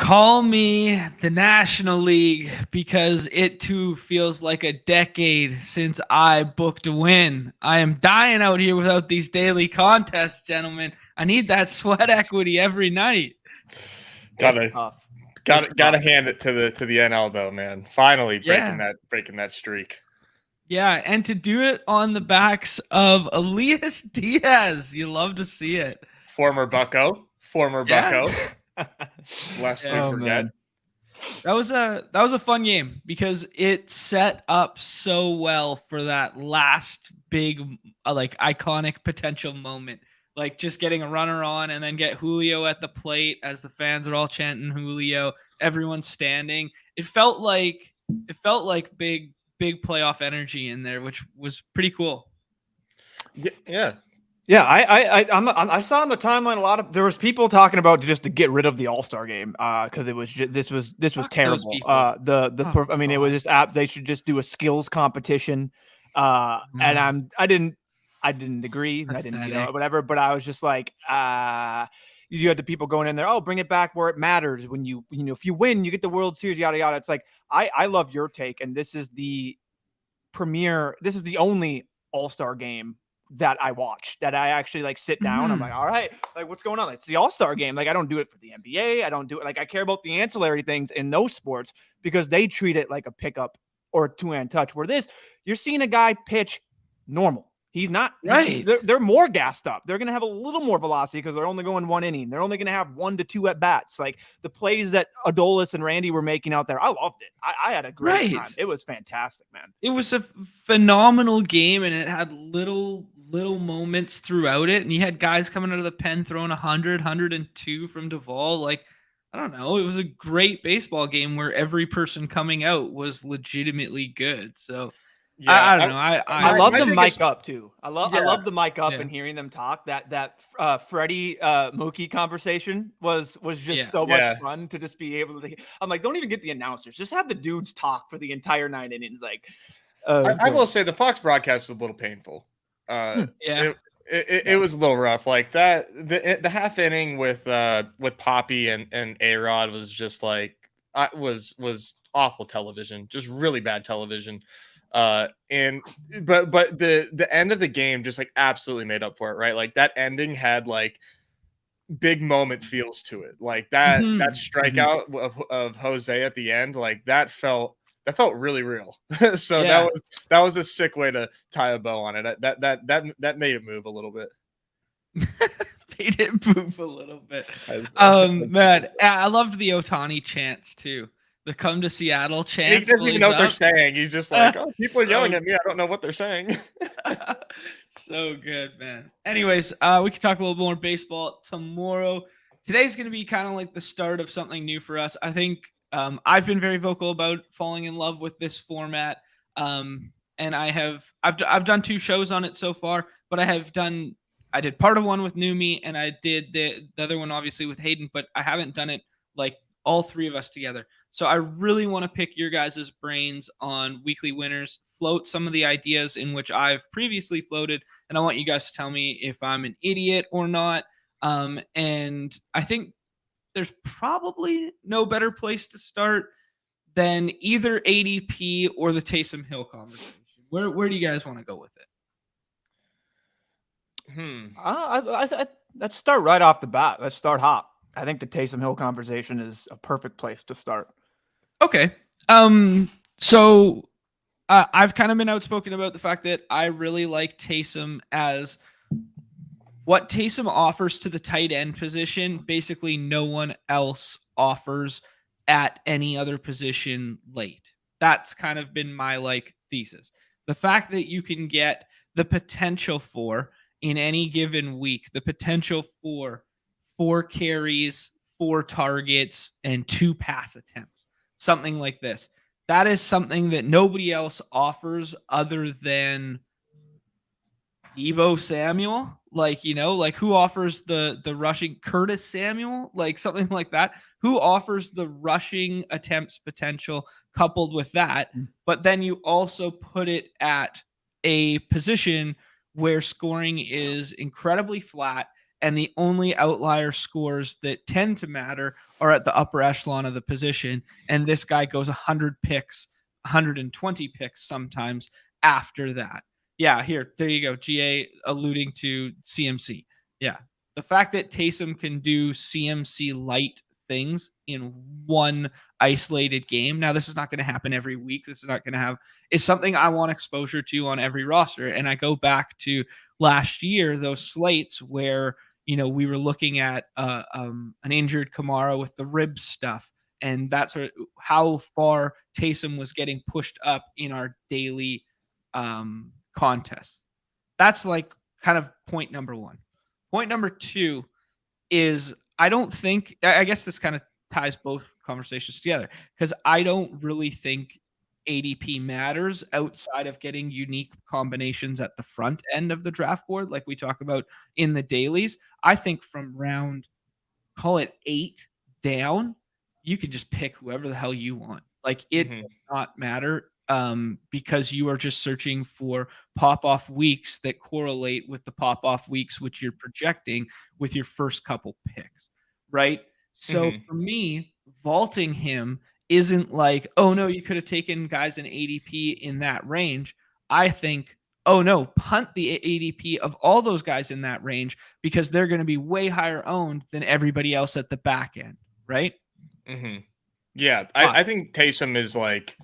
Call me the National League because it too feels like a decade since I booked a win. I am dying out here without these daily contests, gentlemen. I need that sweat equity every night. Gotta hand it to the NL though, man. Finally breaking that streak. Yeah, and to do it on the backs of Elias Diaz. You love to see it. Former Bucko. Lest we forget. Man. That was a fun game because it set up so well for that last big iconic potential moment. Like just getting a runner on and then get Julio at the plate as the fans are all chanting Julio, everyone's standing. It felt like big playoff energy in there, which was pretty cool. Yeah. Yeah, I saw on the timeline there was people talking about just to get rid of the All-Star game because it was this was terrible. It was just they should just do a skills competition. And I didn't agree. I didn't whatever. But I was just like, you had the people going in there. Oh, bring it back where it matters. When if you win, you get the World Series. Yada yada. It's like I love your take, and this is the premier. This is the only All-Star game that I watch, that I actually sit down. I'm like, all right, what's going on? It's the All-Star game. I don't do it for the NBA. I don't do it. I care about the ancillary things in those sports because they treat it like a pickup or a two-hand touch, where you're seeing a guy pitch normal. He's not right. They're more gassed up. They're going to have a little more velocity because they're only going one inning. They're only going to have 1 to 2 at bats. Like the plays that Adolis and Randy were making out there, I loved it. I had a great time. It was fantastic, man. It was a phenomenal game, and it had little moments throughout it. And you had guys coming out of the pen throwing 100, 102 from Duvall. I don't know. It was a great baseball game where every person coming out was legitimately good. So. Yeah, I don't know. I love the mic up too. I love the mic up and hearing them talk. That Freddie Mookie conversation was just so much fun to just be able to. I'm like, don't even get the announcers. Just have the dudes talk for the entire 9 innings. I will say the Fox broadcast was a little painful. It was a little rough. Like that, the half inning with Poppy and A-Rod was just was awful television. Just really bad television. But the end of the game just absolutely made up for it, right? That ending had big moment feels to it. That strikeout of Jose at the end, that felt really real. So that was a sick way to tie a bow on it. That made it move a little bit. Made it move a little bit. Man, I loved the Ohtani chants too. The come to Seattle chant. He doesn't even know what they're saying. He's just like, oh, people are yelling at me. I don't know what they're saying. So good, man. Anyways, we can talk a little more baseball tomorrow. Today's going to be kind of like the start of something new for us. I think I've been very vocal about falling in love with this format. And I've done 2 shows on it so far, but I did part of one with Neumy and I did the other one obviously with Hayden, but I haven't done it all 3 of us together. So I really want to pick your guys' brains on weekly winners, float some of the ideas in which I've previously floated, and I want you guys to tell me if I'm an idiot or not. And I think there's probably no better place to start than either ADP or the Taysom Hill conversation. Where do you guys want to go with it? Let's start right off the bat. Let's start hot. I think the Taysom Hill conversation is a perfect place to start. Okay. So I've kind of been outspoken about the fact that I really like Taysom as what Taysom offers to the tight end position. Basically, no one else offers at any other position late. That's kind of been my thesis. The fact that you can get the potential for in any given week, the potential for 4 carries, 4 targets, and 2 pass attempts. Something like this. That is something that nobody else offers other than Deebo Samuel. Who offers the rushing Curtis Samuel? Something like that. Who offers the rushing attempts potential coupled with that? But then you also put it at a position where scoring is incredibly flat And the only outlier scores that tend to matter are at the upper echelon of the position. And this guy goes 100 picks, 120 picks sometimes after that. Yeah, there you go. GA alluding to CMC. Yeah. The fact that Taysom can do CMC light things in one isolated game. Now, this is not going to happen every week. This is not going to have, is something I want exposure to on every roster. And I go back to last year, those slates where, we were looking at an injured Kamara with the rib stuff. And that's how far Taysom was getting pushed up in our daily contests. That's like kind of point number one. Point number two is I guess this kind of ties both conversations together because I don't really think ADP matters outside of getting unique combinations at the front end of the draft board, like we talk about in the dailies. I think from round, call it 8 down, you can just pick whoever the hell you want. Like it does not matter because you are just searching for pop-off weeks that correlate with the pop-off weeks which you're projecting with your first couple picks, right? So for me, vaulting him isn't like, oh no, you could have taken guys in ADP in that range. I think, oh no, punt the ADP of all those guys in that range because they're going to be way higher owned than everybody else at the back end, right? Yeah, I think Taysom is like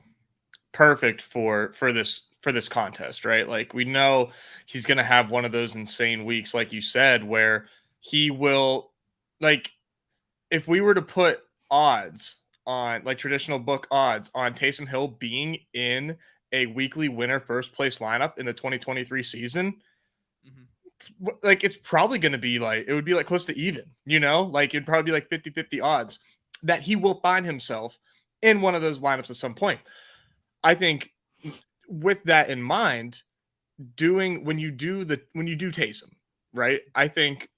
perfect for this contest, right? Like we know he's going to have one of those insane weeks, like you said, where he will, like, if we were to put odds on, like traditional book odds on Taysom Hill being in a weekly winner first place lineup in the 2023 season, like it's probably going to be like, it would be like close to even, like it'd probably be like 50-50 odds that he will find himself in one of those lineups at some point. I think with that in mind, when you do Taysom, right? I think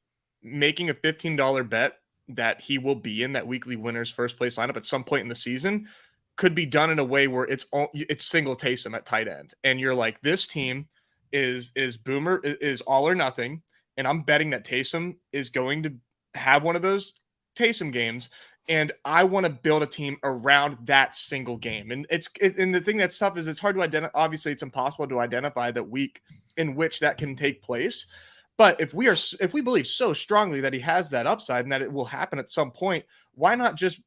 making a $15 bet that he will be in that weekly winners first place lineup at some point in the season could be done in a way where it's single Taysom at tight end. And you're like, this team is boomer, is all or nothing. And I'm betting that Taysom is going to have one of those Taysom games. And I want to build a team around that single game. And and the thing that's tough is it's hard to identify. Obviously, it's impossible to identify the week in which that can take place. But if we believe so strongly that he has that upside and that it will happen at some point, why not just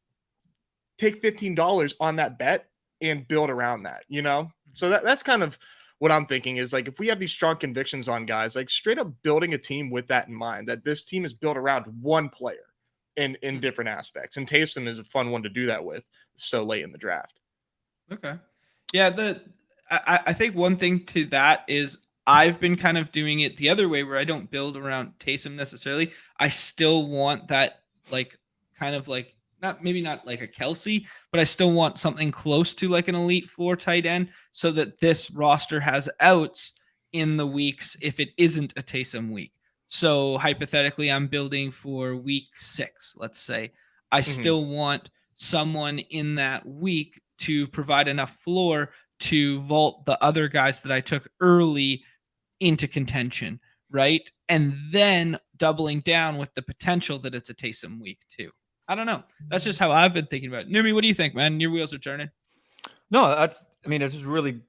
take $15 on that bet and build around that, So that's kind of what I'm thinking is like, if we have these strong convictions on guys, like straight up building a team with that in mind, that this team is built around one player in different aspects. And Taysom is a fun one to do that with so late in the draft. Okay. Yeah. I think one thing to that is I've been kind of doing it the other way where I don't build around Taysom necessarily. I still want that, like, kind of like, maybe not like a Kelsey, but I still want something close to like an elite floor tight end so that this roster has outs in the weeks if it isn't a Taysom week. So hypothetically, I'm building for week 6, let's say. I still want someone in that week to provide enough floor to vault the other guys that I took early into contention, right? And then doubling down with the potential that it's a Taysom week too. I don't know. That's just how I've been thinking about it. Neumy, what do you think, man? Your wheels are turning. No, this is really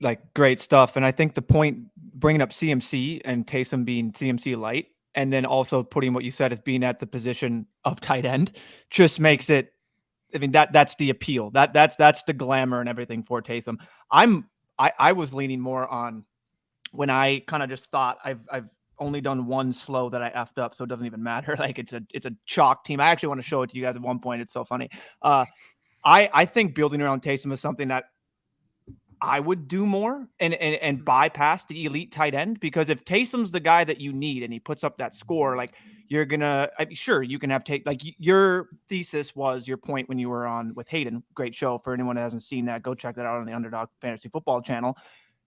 like great stuff. And I think the point bringing up CMC and Taysom being CMC light, and then also putting what you said as being at the position of tight end just makes it, I mean, that's the appeal. That's the glamour and everything for Taysom. I was leaning more on when I kind of just thought I've only done one slow that I effed up, so it doesn't even matter. Like it's a chalk team. I actually want to show it to you guys at one point. It's so funny. I think building around Taysom is something that I would do more and bypass the elite tight end, because if Taysom's the guy that you need and he puts up that score, like you're gonna, sure, you can have like your thesis was your point when you were on with Hayden, great show. For anyone that hasn't seen that, go check that out on the Underdog Fantasy Football channel.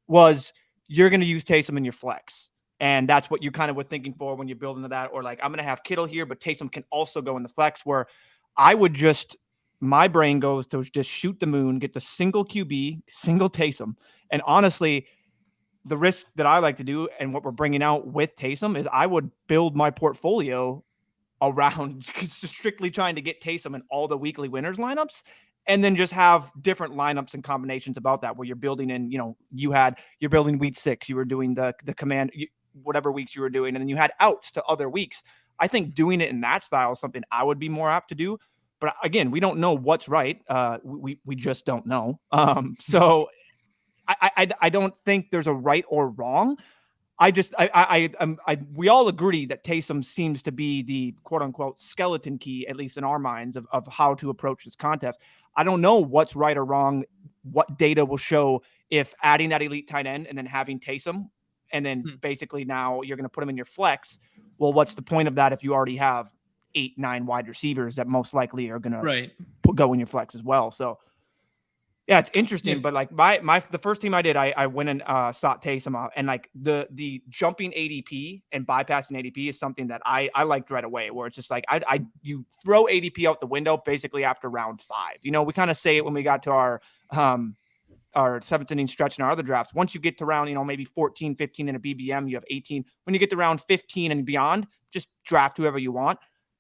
Was you're going to use Taysom in your flex. And that's what you kind of were thinking for when you're building to that. Or like, I'm going to have Kittle here, but Taysom can also go in the flex, where I would just, my brain goes to just shoot the moon, get the single QB, single Taysom. And honestly, the risk that I like to do and what we're bringing out with Taysom is I would build my portfolio around strictly trying to get Taysom in all the weekly winners lineups, and then just have different lineups and combinations about that, where you're building in, you're building week 6, you were doing the command, whatever weeks you were doing, and then you had outs to other weeks. I think doing it in that style is something I would be more apt to do. But again, we don't know what's right. We just don't know. So I don't think there's a right or wrong. We all agree that Taysom seems to be the quote unquote skeleton key, at least in our minds, of how to approach this contest. I don't know what's right or wrong. What data will show if adding that elite tight end and then having Taysom, and then basically now you're going to put him in your flex. Well, what's the point of that if you already have 8-9 wide receivers that most likely are going to go in your flex as well? So yeah, it's interesting, but like the first team I did, I went and sought Taysom out, and like the jumping ADP and bypassing ADP is something that I liked right away, where it's just like you throw ADP out the window basically after round 5. We kind of say it when we got to our 7th inning stretch in our other drafts. Once you get to round, maybe 14, 15 in a BBM, you have 18. When you get to round 15 and beyond, just draft whoever you want.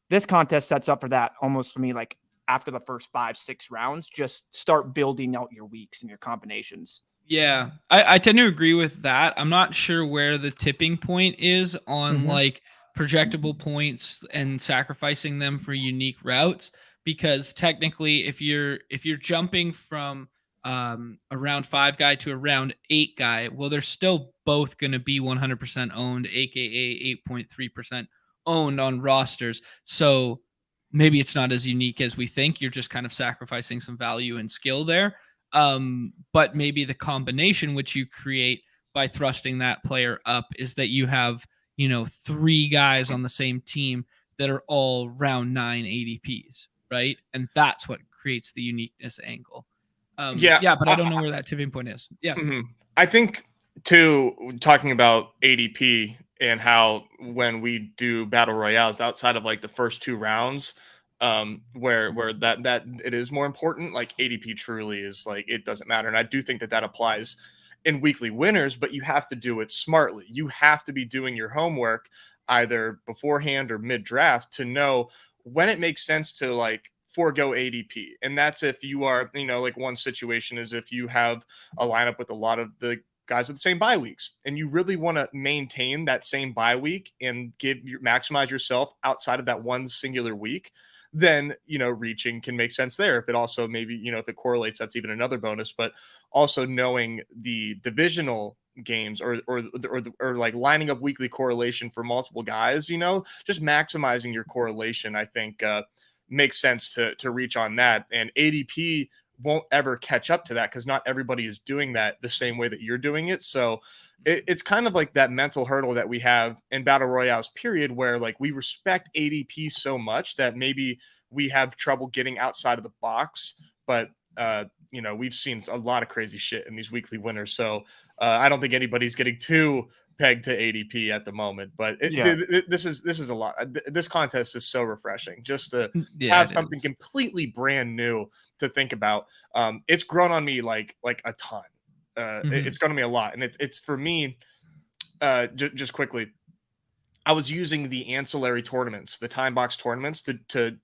This contest sets up for that almost for me, like after the first 5-6 rounds, just start building out your weeks and your combinations. Yeah, I tend to agree with that. I'm not sure where the tipping point is on like projectable points and sacrificing them for unique routes, because technically if you're jumping from a round 5 guy to a round 8 guy, well, they're still both going to be 100% owned, aka 8.3% owned on rosters. So maybe it's not as unique as we think. You're just kind of sacrificing some value and skill there. But maybe the combination which you create by thrusting that player up is that you have, 3 guys on the same team that are all round 9 ADPs, right? And that's what creates the uniqueness angle. But I don't know where that tipping point is. Yeah. I think too, talking about ADP and how when we do battle royales outside of like the first 2 rounds, where that it is more important, like ADP truly is like, it doesn't matter. And I do think that applies in weekly winners, but you have to do it smartly. You have to be doing your homework either beforehand or mid draft to know when it makes sense to like forego ADP. And that's if you are, like one situation is if you have a lineup with a lot of the guys with the same bye weeks and you really want to maintain that same bye week and maximize yourself outside of that one singular week, then, reaching can make sense there. If it also maybe, if it correlates, that's even another bonus, but also knowing the divisional games or like lining up weekly correlation for multiple guys, just maximizing your correlation, I think, makes sense to reach on that. And ADP won't ever catch up to that because not everybody is doing that the same way that you're doing it. So it's kind of like that mental hurdle that we have in battle royales period, where like we respect ADP so much that maybe we have trouble getting outside of the box. But we've seen a lot of crazy shit in these weekly winners. So I don't think anybody's getting too pegged to ADP at the moment, but this is a lot. This contest is so refreshing just to have something completely brand new to think about. It's grown on me like a ton. It's grown on me a lot, and it's for me. Just quickly, I was using the ancillary tournaments, the time box tournaments, to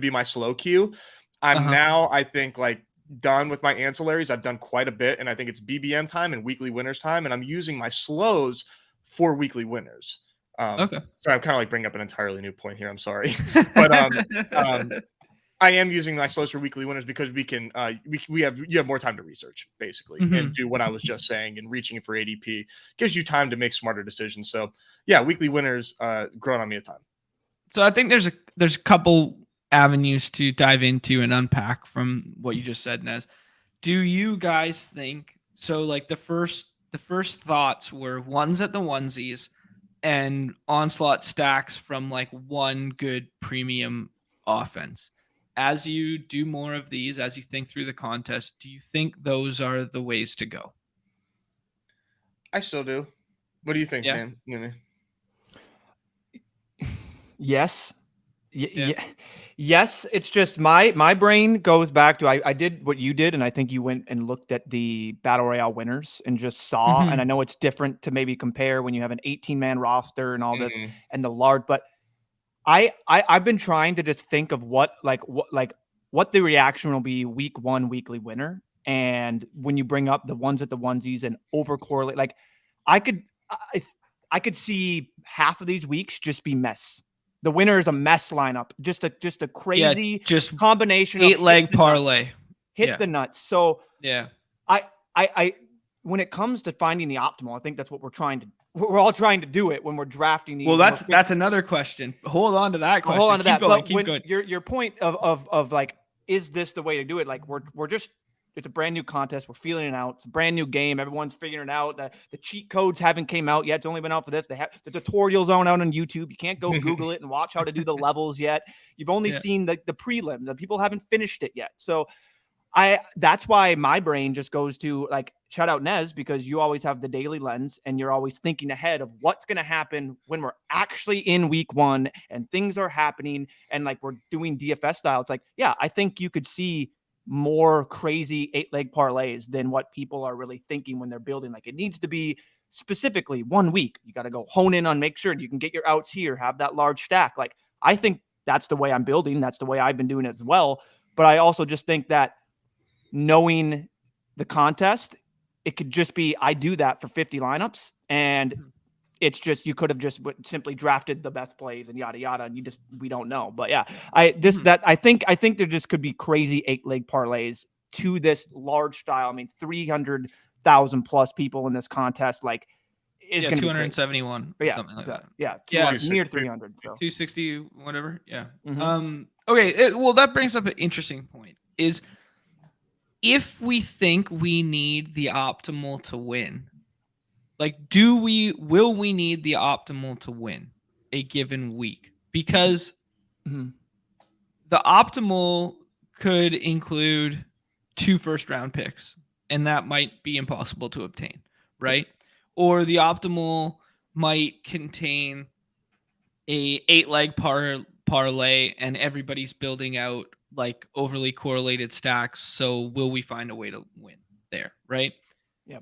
be my slow queue. I'm now, I think, like done with my ancillaries. I've done quite a bit, and I think it's BBM time and weekly winners time, and I'm using my slows for weekly winners. So I'm kind of like bringing up an entirely new point here. I'm sorry, but I am using my slows for weekly winners because we can you have more time to research basically and do what I was just saying, and reaching for ADP gives you time to make smarter decisions. So yeah, weekly winners grown on me a ton. So I think there's a couple avenues to dive into and unpack from what you just said, Nez. Do you guys think so? Like the first thoughts were ones at the onesies and onslaught stacks from like one good premium offense. As you do more of these, as you think through the contest, do you think those are the ways to go? I still do. What do you think, man? Yes. Yes, it's just my brain goes back to I did what you did, and I think you went and looked at the battle royale winners and just saw. And I know it's different to maybe compare when you have an 18-man roster and all this and the large, but I've been trying to just think of what the reaction will be week one weekly winner, and when you bring up the ones at the onesies and over correlate, like I could see half of these weeks just be mess. The winner is a mess lineup, just a crazy just combination 8-leg parlay. Hit the nuts. So yeah, I when it comes to finding the optimal, I think that's what we're all trying to do it when we're drafting these. Well, that's another question. Hold on to that question. Hold on to that. Keep going. Your point of like, is this the way to do it? Like we're just, it's a brand new contest. We're feeling it out. It's a brand new game. Everyone's figuring it out. The cheat codes haven't came out yet. It's only been out for this. They have the tutorials out on YouTube. You can't go Google it and watch how to do the levels yet. You've only seen the prelim. The people haven't finished it yet. So that's why my brain just goes to, like, shout out Nez, because you always have the daily lens and you're always thinking ahead of what's going to happen when we're actually in week one and things are happening and like we're doing DFS style. It's like, yeah, I think you could see more crazy 8-leg parlays than what people are really thinking when they're building. Like, it needs to be specifically 1 week. You got to go hone in on, make sure you can get your outs here, have that large stack. Like, I think that's the way I'm building. That's the way I've been doing it as well. But I also just think that knowing the contest, it could just be, I do that for 50 lineups, and it's just, you could have just simply drafted the best plays and yada yada, and we don't know. But yeah, I think there just could be crazy 8-leg parlays to this large style. I mean, 300,000 plus people in this contest, like, is going to be 271 or something like that. Yeah, near 300. So 260, whatever. Yeah. Okay. Well, that brings up an interesting point. Is if we think we need the optimal to win, like, will we need the optimal to win a given week? Because the optimal could include 2 first-round picks, and that might be impossible to obtain, right? Or the optimal might contain a 8-leg parlay, and everybody's building out like overly correlated stacks. So will we find a way to win there? Right. Yeah.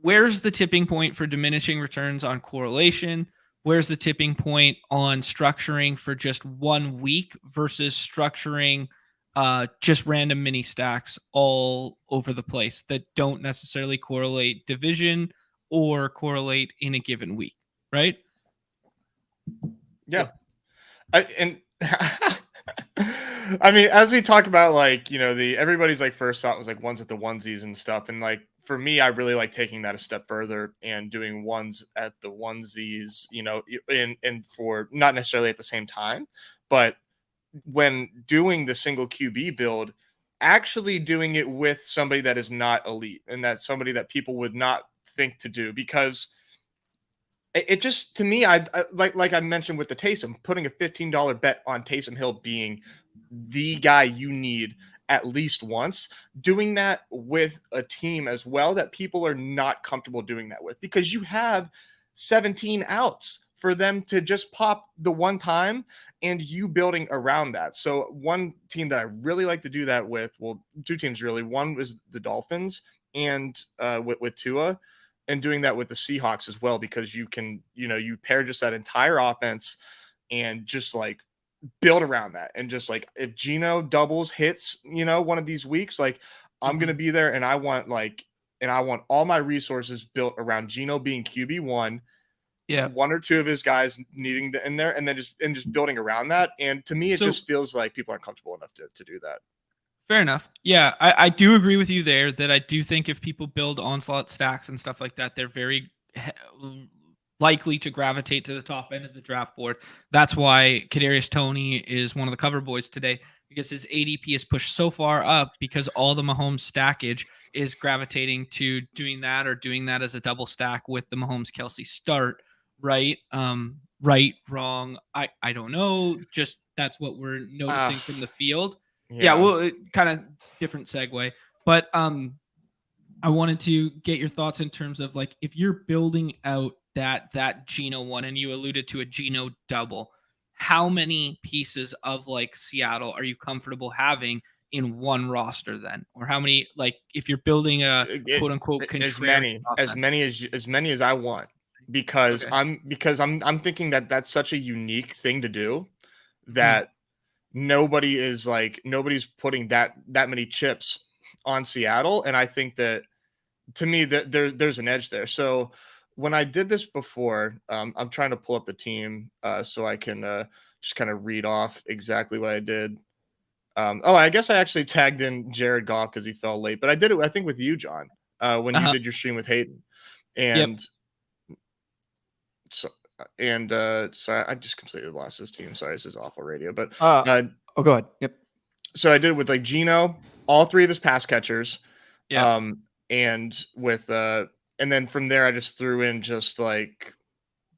Where's the tipping point for diminishing returns on correlation? Where's the tipping point on structuring for just 1 week versus structuring just random mini stacks all over the place that don't necessarily correlate division or correlate in a given week? Right. Yeah. I mean, as we talk about, like, you know, everybody's like first thought was like ones at the onesies and stuff. And like, for me, I really like taking that a step further and doing ones at the onesies, you know, and for not necessarily at the same time, but when doing the single QB build, actually doing it with somebody that is not elite and that's somebody that people would not think to do, because it just, to me, I like I mentioned with the Taysom, putting a $15 bet on Taysom Hill being the guy you need at least once, doing that with a team as well that people are not comfortable doing that with, because you have 17 outs for them to just pop the one time and you building around that. So one team that I really like to do that with, well, 2 teams really. One was the Dolphins and with Tua, and doing that with the Seahawks as well, because you can, you know, you pair just that entire offense and just like build around that. And just like, if Geno doubles hits, you know, one of these weeks, like, I'm going to be there, and I want all my resources built around Geno being QB1. Yeah. 1 or 2 of his guys needing to in there, and then just building around that. And to me, it just feels like people aren't comfortable enough to do that. Fair enough. Yeah, I do agree with you there that I do think if people build onslaught stacks and stuff like that, they're very likely to gravitate to the top end of the draft board. That's why Kadarius Toney is one of the cover boys today, because his ADP is pushed so far up because all the Mahomes stackage is gravitating to doing that, or doing that as a double stack with the Mahomes Kelsey start. Right. Right, wrong. I don't know. Just that's what we're noticing from the field. Yeah, well, kind of different segue, but I wanted to get your thoughts in terms of, like, if you're building out that Geno one, and you alluded to a Geno double, how many pieces of like Seattle are you comfortable having in one roster then? Or how many, like if you're building a quote unquote as contrarian many offense? as many as I want, because Okay. I'm thinking that that's such a unique thing to do Mhm. that nobody's putting that many chips on Seattle, and I think that, to me, that there's an edge there. So when I did this before, I'm trying to pull up the team so I can just kind of read off exactly what I did. I guess I actually tagged in Jared Goff because he fell late, but I did it, I think, with you, John, when you Uh-huh. did your stream with Hayden, Yep. and so so I just completely lost this team. Sorry, this is awful radio, but Go ahead. Yep. so I did with like Gino, all three of his pass catchers, Yep. and with and then from there I just threw in just like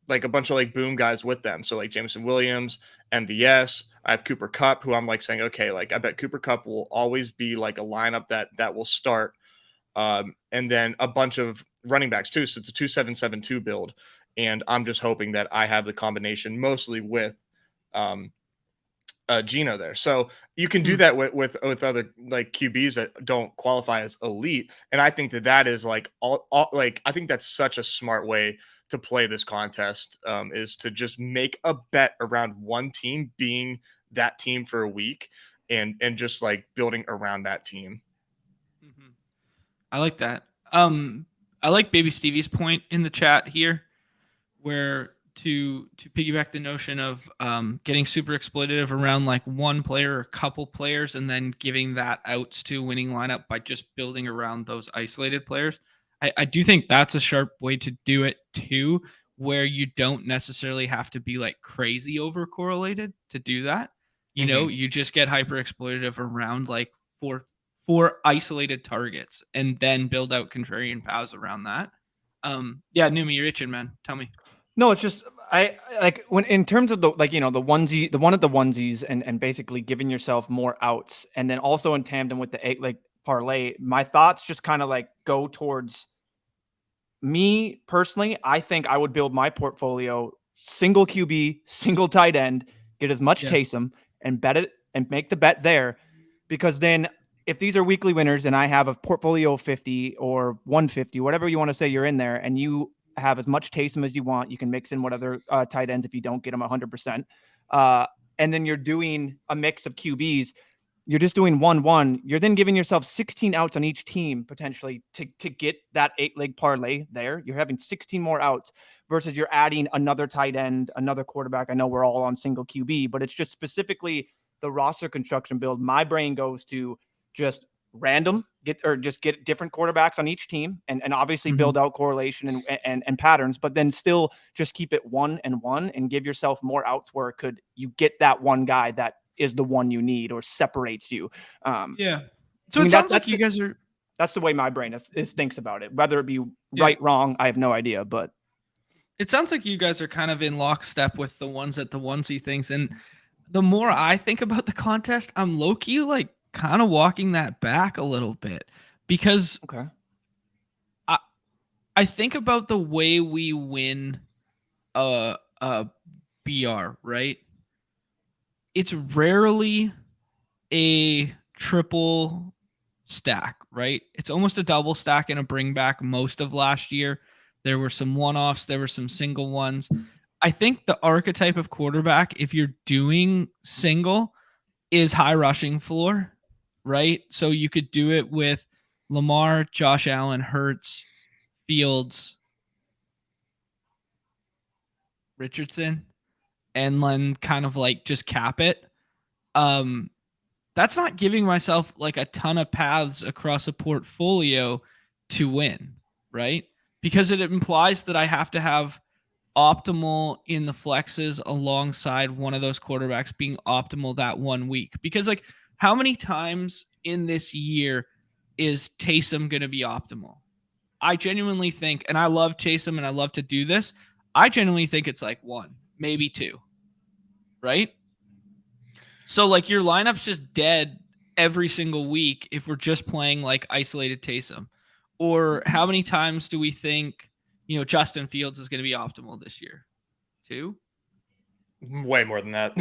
a bunch of like boom guys with them. So like Jameson Williams, MVS. I have Cooper Kupp, who I'm like saying, okay, like I bet Cooper Kupp will always be like a lineup that will start. And then a bunch of running backs too. So it's a 2-7-7-2 build. And I'm just hoping that I have the combination mostly with Gino there. So you can do that with other like QBs that don't qualify as elite. And I think that is like all like, I think that's such a smart way to play this contest, is to just make a bet around one team being that team for a week, and just like building around that team. Mhm. I like that. I like Baby Stevie's point in the chat here, where to piggyback the notion of getting super exploitative around like one player or a couple players, and then giving that outs to winning lineup by just building around those isolated players. I do think that's a sharp way to do it too, where you don't necessarily have to be like crazy over correlated to do that. You know, Mm-hmm. you just get hyper exploitative around like four isolated targets, and then build out contrarian paths around that. Yeah, Numi, you're itching, man. Tell me. No, it's just I like when in terms of the like the onesie, the one of the onesies, and basically giving yourself more outs, and then also in tandem with the eight like parlay. My thoughts just kind of like go towards me personally. I think I would build my portfolio single QB, single tight end, get as much Yeah. Taysom, and bet it and make the bet there, because then if these are weekly winners and I have a portfolio of 50 or 150, whatever you want to say, you're in there and you have as much Taysom as you want. You can mix in what other tight ends if you don't get them 100%. And then you're doing a mix of QBs. You're just doing 1-1. You're then giving yourself 16 outs on each team potentially to get that 8-leg parlay there. You're having 16 more outs versus you're adding another tight end, another quarterback. I know we're all on single QB, but it's just specifically the roster construction build. My brain goes to just random get different quarterbacks on each team and obviously build out correlation and patterns, but then still just keep it 1-1 and give yourself more outs where you get that one guy that is the one you need or separates you. Yeah. So it sounds like you guys are. That's the way my brain thinks about it. Whether it be right, wrong, I have no idea. But it sounds like you guys are kind of in lockstep with the ones at the onesie things. And the more I think about the contest, I'm low key like kind of walking that back a little bit, because okay, I think about the way we win a BR, right? It's rarely a triple stack, right? It's almost a double stack and a bring back most of last year. There were some one-offs, there were some single ones. I think the archetype of quarterback, if you're doing single, is high rushing floor, right? So you could do it with Lamar, Josh Allen, Hurts, Fields, Richardson, and then kind of like just cap it. That's not giving myself like a ton of paths across a portfolio to win, right? Because it implies that I have to have optimal in the flexes alongside one of those quarterbacks being optimal that 1 week. Because like how many times in this year is Taysom going to be optimal? I genuinely think, and I love Taysom and I love to do this, I genuinely think it's like 1, maybe 2, right? So like your lineup's just dead every single week if we're just playing like isolated Taysom. Or how many times do we think, Justin Fields is going to be optimal this year? 2? Way more than that.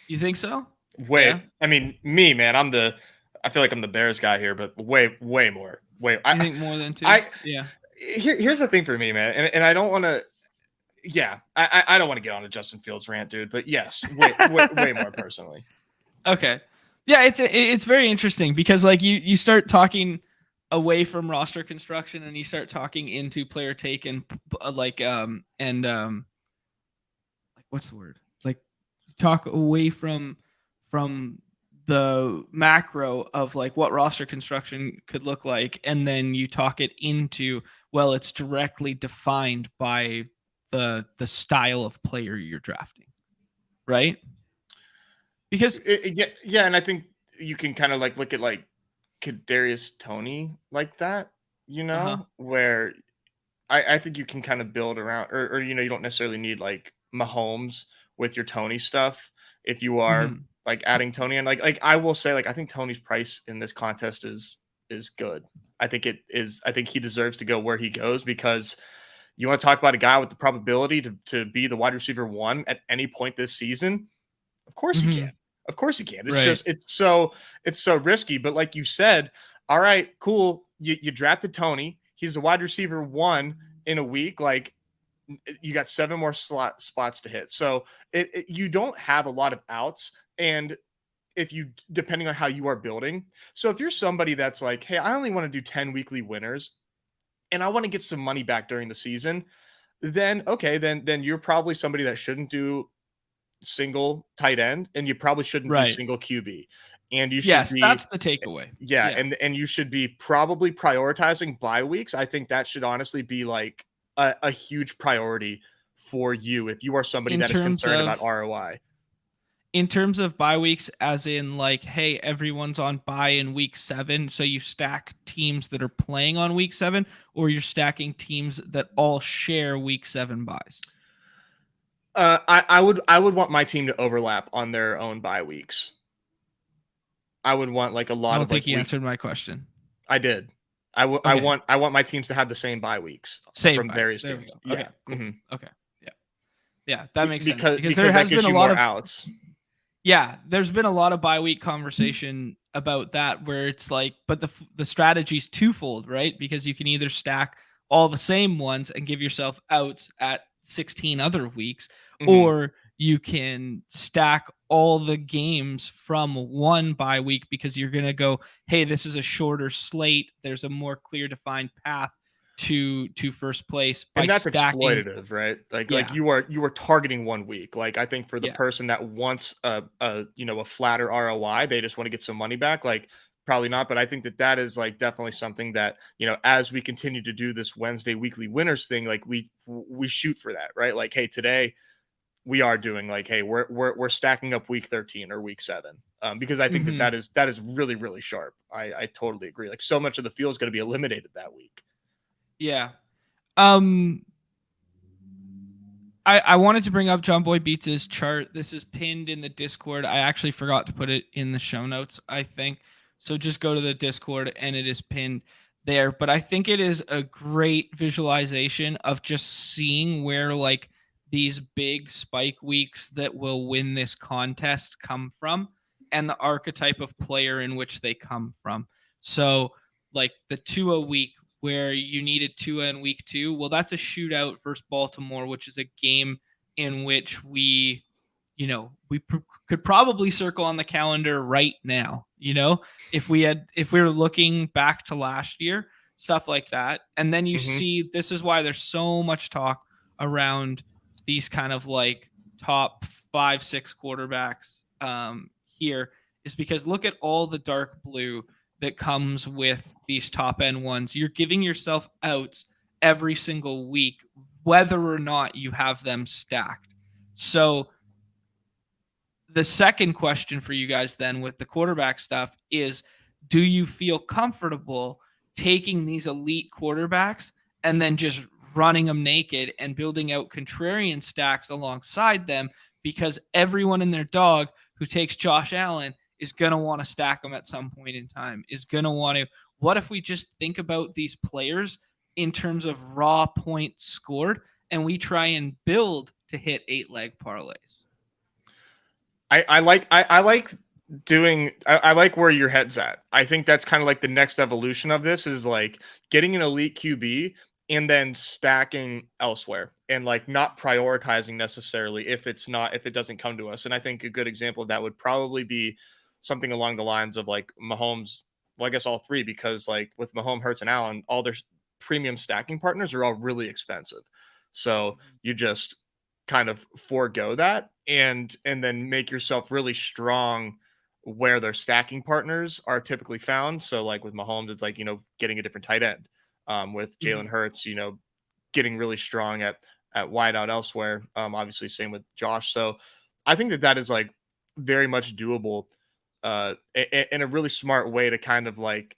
You think so? Way. Yeah. I mean, me, man. I feel like I'm the Bears guy here, but way more. You think more than 2? Yeah. Here's the thing for me, man, and I don't want to. Yeah, I don't want to get on a Justin Fields rant, dude. But yes, way more personally. Okay. Yeah, it's very interesting because like you start talking away from roster construction and you start talking into player take and like what's the word? Like talk away from the macro of like what roster construction could look like, and then you talk it into, well, it's directly defined by the style of player you're drafting, right? Because yeah, and I think you can kind of like look at like Kadarius Toney like that, where I think you can kind of build around, or you don't necessarily need like Mahomes with your Toney stuff if you are like adding Toney, and like I will say, like I think Toney's price in this contest is good. I think it is. I think he deserves to go where he goes, because you want to talk about a guy with the probability to be the wide receiver 1 at any point this season. Of course he can. Of course he can. It's right. just it's so risky. But like you said, all right, cool. You drafted Toney. He's a wide receiver 1 in a week. Like you got 7 more spots to hit. So you don't have a lot of outs. And if you, depending on how you are building. So if you're somebody that's like, hey, I only want to do 10 weekly winners and I want to get some money back during the season, then okay, then you're probably somebody that shouldn't do single tight end, and you probably shouldn't do single QB. And you should be, that's the takeaway. Yeah. And you should be probably prioritizing bye weeks. I think that should honestly be like a huge priority for you if you are somebody that is concerned about ROI. In terms of bye weeks, as in like, hey, everyone's on bye in week 7, so you stack teams that are playing on week 7, or you're stacking teams that all share week 7 buys? I would want my team to overlap on their own bye weeks. I would want like a lot of. I don't think you answered my question. I did. I want my teams to have the same bye weeks from various teams. Yeah. Okay. Cool. Mm-hmm. Okay. Yeah. That makes sense because there has been a lot of outs. Yeah, there's been a lot of bye week conversation about that, where it's like, but the strategy's twofold, right? Because you can either stack all the same ones and give yourself outs at 16 other weeks, or you can stack all the games from one bye week, because you're going to go, hey, this is a shorter slate. There's a more clear defined path to first place. And that's exploitative, right? Like you are targeting 1 week. Like I think for the person that wants a flatter ROI, they just want to get some money back. Like probably not, but I think that is like definitely something that, as we continue to do this Wednesday weekly winners thing, like we shoot for that, right? Like, hey, today we are doing like, hey, we're stacking up week 13 or week 7, because I think that is really, really sharp. I totally agree. Like so much of the field is going to be eliminated that week. Yeah. I wanted to bring up John Boy Beats' chart. This is pinned in the Discord. I actually forgot to put it in the show notes, I think. So just go to the Discord and it is pinned there. But I think it is a great visualization of just seeing where like these big spike weeks that will win this contest come from, and the archetype of player in which they come from. So like the Tua week, where you needed Tua in week 2. Well, that's a shootout versus Baltimore, which is a game in which we could probably circle on the calendar right now, if we were looking back to last year, stuff like that. And then you see, this is why there's so much talk around these kind of like top 5-6 quarterbacks here, is because look at all the dark blue that comes with these top end ones. You're giving yourself outs every single week, whether or not you have them stacked. So the second question for you guys then with the quarterback stuff is, do you feel comfortable taking these elite quarterbacks and then just running them naked and building out contrarian stacks alongside them? Because everyone and their dog who takes Josh Allen is going to want to stack them at some point in time, is going to want to. What if we just think about these players in terms of raw points scored, and we try and build to hit 8-leg parlays? I like doing I like where your head's at. I think that's kind of like the next evolution of this is like getting an elite QB and then stacking elsewhere and like not prioritizing necessarily if it doesn't come to us. And I think a good example of that would probably be something along the lines of like Mahomes. Well, I guess all three, because like with Mahomes, Hurts, and Allen, all their premium stacking partners are all really expensive. So you just kind of forego that and then make yourself really strong where their stacking partners are typically found. So like with Mahomes, it's like, getting a different tight end. With Jalen Hurts, getting really strong at wide out elsewhere. Obviously same with Josh. So I think that is like very much doable in a really smart way to kind of like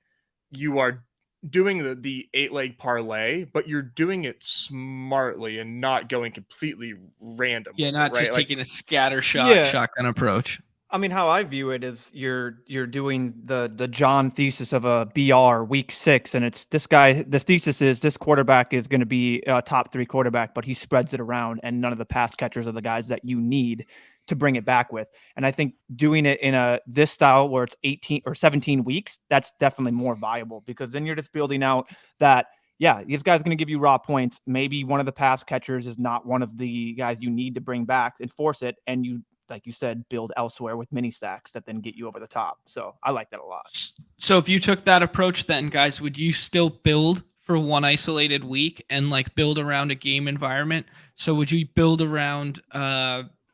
you are doing the 8-leg parlay, but you're doing it smartly and not going completely random. Yeah, not right? just Like, taking a scatter Yeah. shotgun approach. I mean, how I view it is you're doing the John thesis of a BR week 6, and it's this guy. This thesis is this quarterback is going to be a top 3 quarterback, but he spreads it around, and none of the pass catchers are the guys that you need to bring it back with. And I think doing it in this style where it's 18 or 17 weeks, that's definitely more viable, because then you're just building out that, yeah, this guy's going to give you raw points. Maybe one of the pass catchers is not one of the guys you need to bring back and force it. And you, like you said, build elsewhere with mini stacks that then get you over the top. So I like that a lot. So if you took that approach, then guys, would you still build for one isolated week and like build around a game environment? So would you build around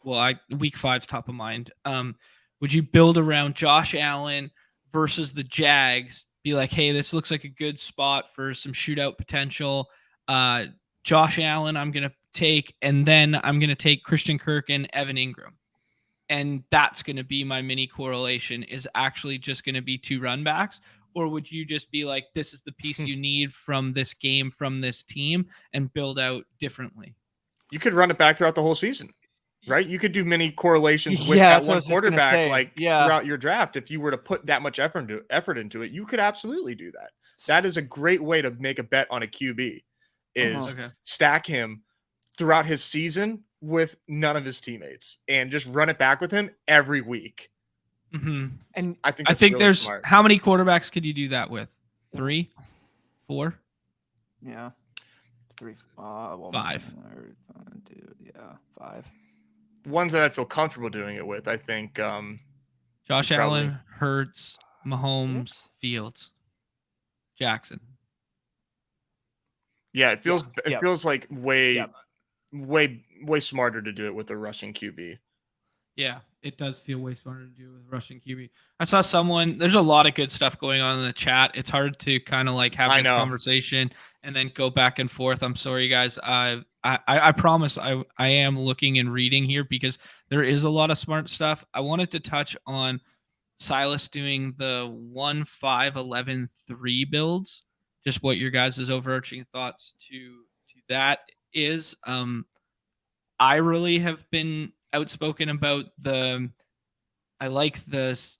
week 5's top of mind. Would you build around Josh Allen versus the Jags? Be like, hey, this looks like a good spot for some shootout potential. Josh Allen, I'm gonna take, and then I'm gonna take Christian Kirk and Evan Ingram. And that's going to be my mini correlation, is actually just going to be 2 run backs? Or would you just be like, this is the piece you need from this game, from this team, and build out differently? You could run it back throughout the whole season, right? You could do many correlations with that one quarterback throughout your draft. If you were to put that much effort into it, you could absolutely do that. That is a great way to make a bet on a QB, is stack him throughout his season with none of his teammates and just run it back with him every week. And I think really there's smart. How many quarterbacks could you do that with? 3, 4? Yeah. 3, 5. 5. Ones that I feel comfortable doing it with, I think. Josh Allen, Hurts, Mahomes, Fields, Jackson. Yeah, it feels feels like way smarter to do it with a rushing QB. Yeah, it does feel way smarter to do with rushing QB. I saw there's a lot of good stuff going on in the chat. It's hard to kind of like have this conversation and then go back and forth. I'm sorry, guys. I promise I am looking and reading here, because there is a lot of smart stuff. I wanted to touch on Silas doing the 1-5-11-3 builds. Just what your guys' overarching thoughts to that is. I really have been outspoken about I like this.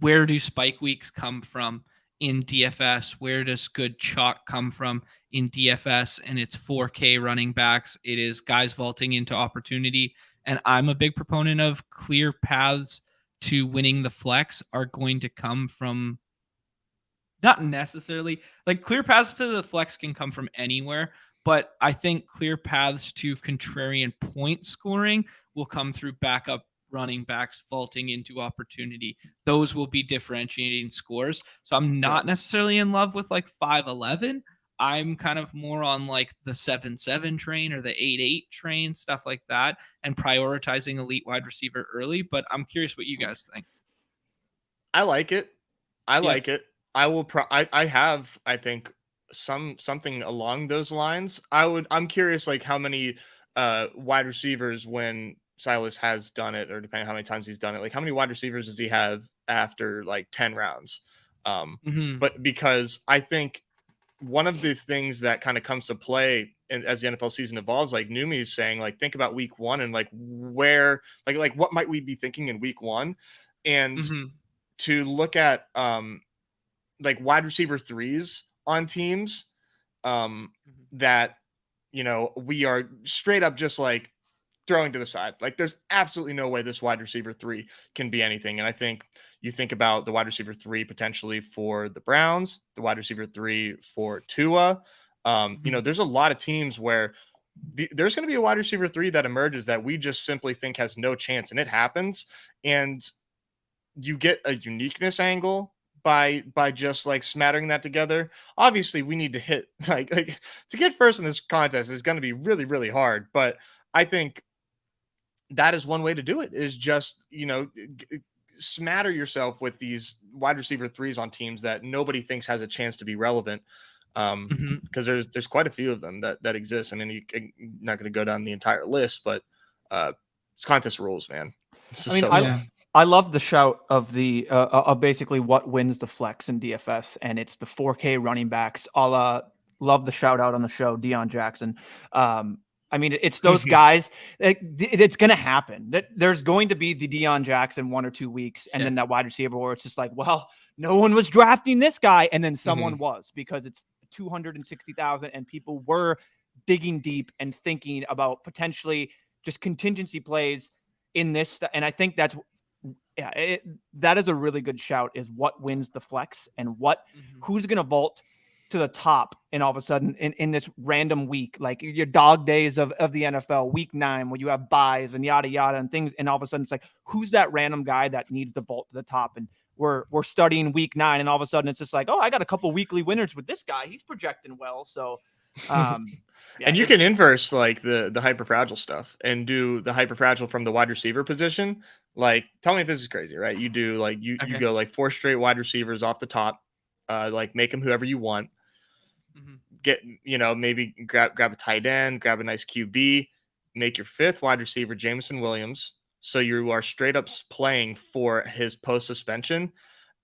Where do spike weeks come from in DFS? Where does good chalk come from in DFS? And it's 4K running backs. It is guys vaulting into opportunity. And I'm a big proponent of clear paths to winning the flex are going to come from, not necessarily like clear paths to the flex can come from anywhere, but I think clear paths to contrarian point scoring will come through backup running backs vaulting into opportunity. Those will be differentiating scores. So I'm not necessarily in love with like 5-11. I'm kind of more on like the 7-7 train or the 8-8 train, stuff like that, and prioritizing elite wide receiver early. But I'm curious what you guys think. I like it. I like it. I will. I have. I think something along those lines. I'm curious, like how many wide receivers, when Silas has done it, or depending on how many times he's done it, like how many wide receivers does he have after like 10 rounds? But because I think one of the things that kind of comes to play as the NFL season evolves, like Neumy is saying, like think about week 1 and like where, like what might we be thinking in week 1, and to look at like wide receiver 3s on teams that we are straight up just like throwing to the side. Like there's absolutely no way this wide receiver 3 can be anything. And I think you think about the wide receiver 3 potentially for the Browns, the wide receiver 3 for Tua. You know, there's a lot of teams where there's going to be a wide receiver 3 that emerges that we just simply think has no chance, and it happens. And you get a uniqueness angle by just like smattering that together. Obviously, we need to hit like to get first in this contest is going to be really, really hard. But I think that is one way to do it, is just, you know, smatter yourself with these wide receiver 3s on teams that nobody thinks has a chance to be relevant. Because there's quite a few of them that exist. I mean, you're not going to go down the entire list, but it's contest rules, man. I love the shout of the of basically what wins the flex in DFS, and it's the 4K running backs. I'll love the shout out on the show, Deion Jackson. I mean, it's those guys. It's going to happen. That there's going to be the Deion Jackson 1 or 2 weeks, and then that wide receiver where it's just like, well, no one was drafting this guy, and then someone was, because it's 260,000, and people were digging deep and thinking about potentially just contingency plays in this. And I think that's, that is a really good shout, is what wins the flex and who's going to vault to the top. And all of a sudden in this random week, like your dog days of the NFL, week 9, where you have buys and yada, yada, and things. And all of a sudden it's like, who's that random guy that needs to vault to the top? And we're studying week 9, and all of a sudden it's just like, oh, I got a couple weekly winners with this guy. He's projecting well. So, and you can inverse like the hyperfragile stuff and do the hyperfragile from the wide receiver position. Like, tell me if this is crazy, right? You do like, you go like 4 straight wide receivers off the top, like make them whoever you want. Get, you know, maybe grab a tight end, grab a nice QB, make your 5th wide receiver Jameson Williams. So you are straight up playing for his post suspension,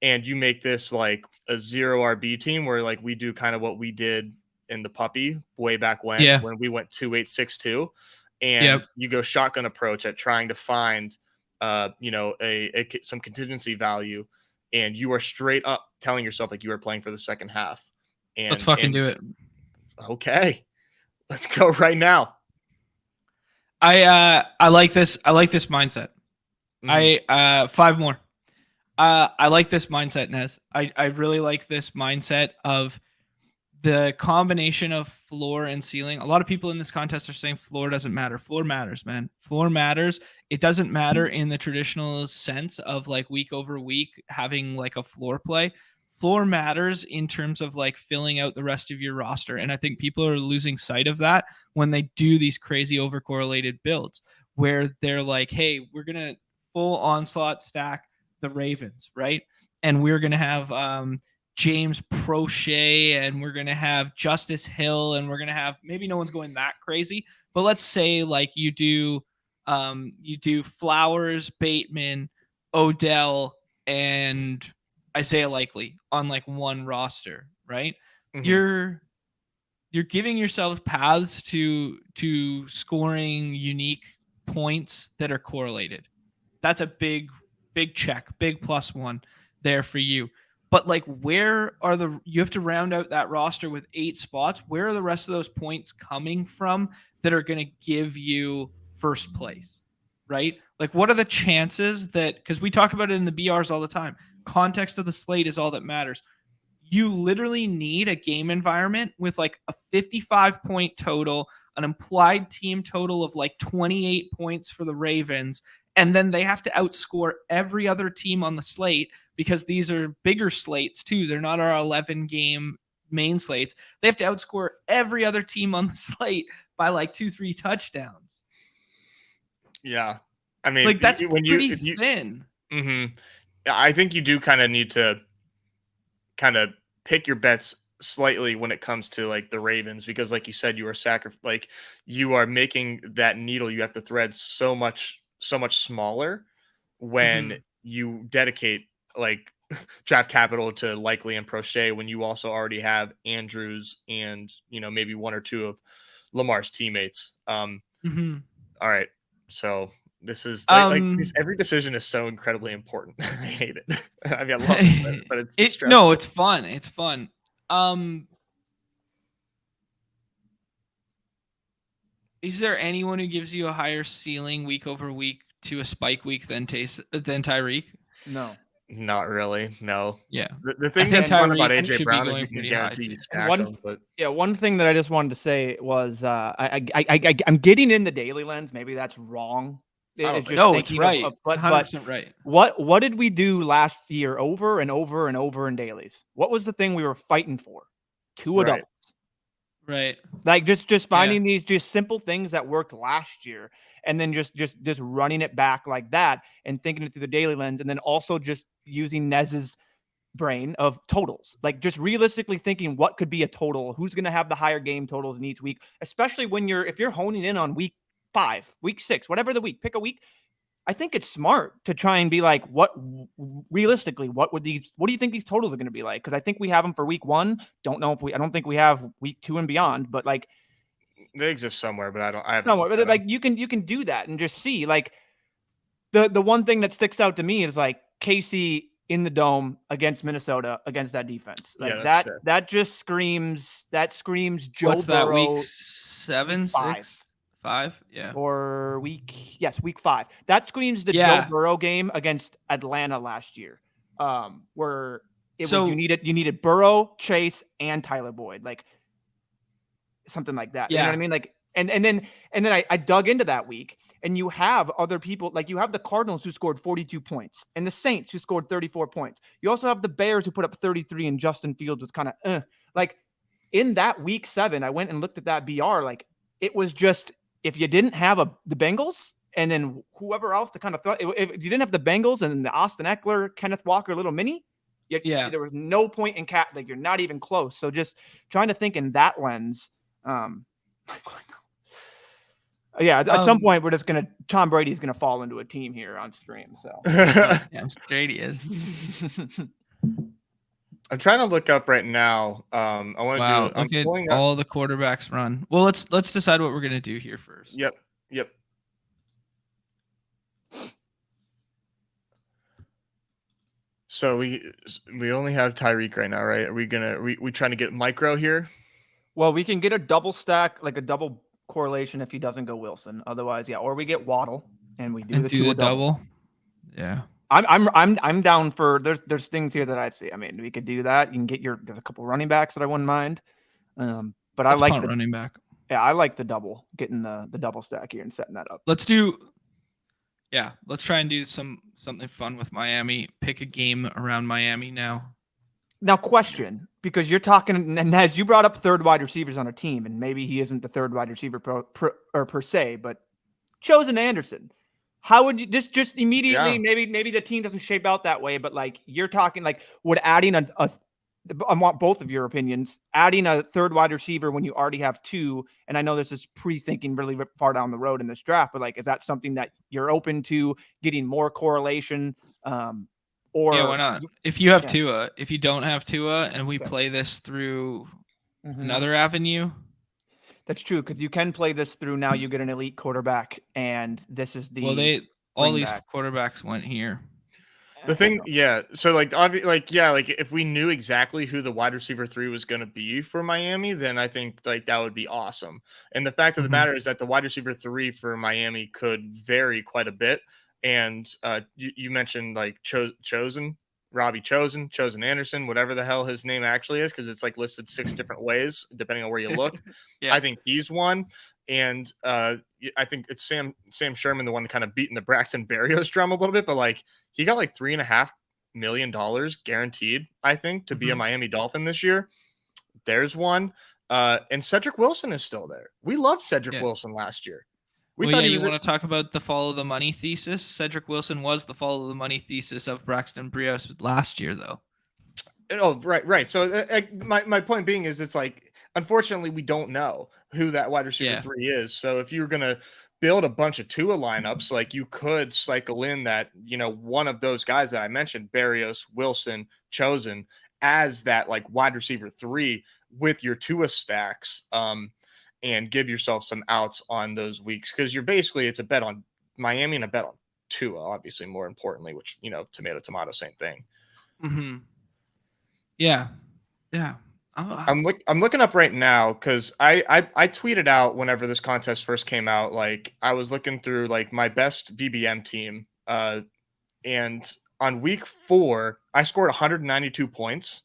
and you make this like a 0 RB team where like we do kind of what we did in the puppy way back when we went 2-8-6-2, and you go shotgun approach at trying to find, you know, some contingency value, and you are straight up telling yourself like you are playing for the second half. And let's fucking do it. Okay, let's go right now. I like this. I like this mindset. 5 more. I like this mindset, Nez. I really like this mindset of the combination of floor and ceiling. A lot of people in this contest are saying floor doesn't matter. Floor matters, man. Floor matters. It doesn't matter in the traditional sense of like week over week having like a floor play. Floor matters in terms of like filling out the rest of your roster. And I think people are losing sight of that when they do these crazy overcorrelated builds where they're like, hey, we're going to full onslaught stack the Ravens, right? And we're going to have James Prochet, and we're going to have Justice Hill, and we're going to have, maybe no one's going that crazy, but let's say like you do Flowers, Bateman, Odell, and Isaiah Likely on like one roster, right? You're giving yourself paths to scoring unique points that are correlated. That's a big check, big +1 there for you. But like, where are you have to round out that roster with 8 spots. Where are the rest of those points coming from that are going to give you first place, right? Like, what are the chances that, because we talk about it in the BRs all the time, context of the slate is all that matters. You literally need a game environment with like a 55 point total, an implied team total of like 28 points for the Ravens. And then they have to outscore every other team on the slate, because these are bigger slates too. They're not our 11 game main slates. They have to outscore every other team on the slate by like 2-3 touchdowns. Yeah. I mean, like that's pretty thin. I think you do kind of need to kind of pick your bets slightly when it comes to like the Ravens, because like you said, you are making that needle you have to thread so much smaller when you dedicate like draft capital to Likely and Prochet, when you also already have Andrews and, you know, maybe 1 or 2 of Lamar's teammates. All right. So this is like every decision is so incredibly important. I hate it. I mean, I love it, but it's no, it's fun. It's fun. Is there anyone who gives you a higher ceiling week over week to a spike week than Tyreek? No. Not really. No. Yeah. The thing think that's fun about Tyreek AJ should be Brown is going you can pretty high, guarantee you too. stack them. But one thing that I just wanted to say was I'm getting in the daily lens. Maybe that's wrong. It's just no, it's thinking right. but 100% right. What did we do last year over and over and over in dailies? What was the thing we were fighting for? Two doubles. Right. Like just finding these just simple things that worked last year and then just running it back like that and thinking it through the daily lens, and then also just using Nez's brain of totals, like just realistically thinking what could be a total, who's going to have the higher game totals in each week, especially when if you're honing in on week 5, week 6, whatever the week, pick a week. I think it's smart to try and be like, what realistically, what do you think these totals are going to be like? Because I think we have them for week 1. I don't think we have week 2 and beyond, but like they exist somewhere, but I haven't somewhere. But like you can do that and just see. Like the one thing that sticks out to me is like KC in the dome against Minnesota against that defense. Like that just screams Joe What's Burrow. That week 7, week 5. 6, 5, yeah. Or week 5. That screams the Joe Burrow game against Atlanta last year. Where you needed Burrow, Chase, and Tyler Boyd. Like something like that. Yeah. You know what I mean? Like and then I dug into that week, and you have other people, like you have the Cardinals who scored 42 points and the Saints who scored 34 points. You also have the Bears who put up 33, and Justin Fields was kind of like in that week 7. I went and looked at that BR. Like it was just, if you didn't have the Bengals and then whoever else to kind of if you didn't have the Bengals and the Austin Eckler, Kenneth Walker, little mini, there was no point in like you're not even close. So just trying to think in that lens. At some point we're just Tom Brady's gonna fall into a team here on stream. So yeah, Brady is. I'm trying to look up right now. I want to I'm pulling up all the quarterbacks run. Well, let's decide what we're gonna do here first. Yep. So we only have Tyreek right now, right? Are we trying to get micro here? Well, we can get a double stack, like a double correlation if he doesn't go Wilson. Otherwise, yeah, or we get Waddle and we do the double. Yeah. I'm down for there's things here that I see. I mean, we could do that. You can get there's a couple running backs that I wouldn't mind. But I like the running back. Yeah, I like the double, getting the double stack here and setting that up. Let's try and do something fun with Miami. Pick a game around Miami now. Now, question, because you're talking, and as you brought up third wide receivers on a team, and maybe he isn't the third wide receiver per se, but Chosen Anderson. How would you just immediately? Yeah. Maybe the team doesn't shape out that way, but like you're talking, like would adding I want both of your opinions. Adding a third wide receiver when you already have 2, and I know this is pre-thinking really far down the road in this draft, but like, is that something that you're open to getting more correlation? Or why not? If you have Tua, if you don't have Tua, and we play this through another avenue. That's true, because you can play this through now. You get an elite quarterback, and this is the all these quarterbacks went here. The thing, so like if we knew exactly who the wide receiver 3 was going to be for Miami, then I think like that would be awesome. And the fact of the matter is that the wide receiver 3 for Miami could vary quite a bit. And you mentioned like Robbie Chosen Anderson, whatever the hell his name actually is, because it's like listed 6 different ways depending on where you look. I think he's one. And I think it's Sam Sherman, the one kind of beating the Braxton Berrios drum a little bit, but like he got like $3.5 million guaranteed, I think, to be a Miami Dolphin this year. There's one. And Cedric Wilson is still there. We loved Cedric Wilson last year. You want to talk about the follow the money thesis? Cedric Wilson was the follow the money thesis of Braxton Berrios last year, though. Oh, right. So my point being is it's like, unfortunately, we don't know who that wide receiver 3 is. So if you're going to build a bunch of Tua lineups, like you could cycle in that, one of those guys that I mentioned, Berrios, Wilson, Chosen, as that like wide receiver 3 with your Tua stacks, and give yourself some outs on those weeks. Because it's a bet on Miami and a bet on Tua, obviously, more importantly, which, tomato, same thing. Yeah. I'm looking up right now because I tweeted out whenever this contest first came out. Like I was looking through like my best BBM team, and on week 4 I scored 192 points.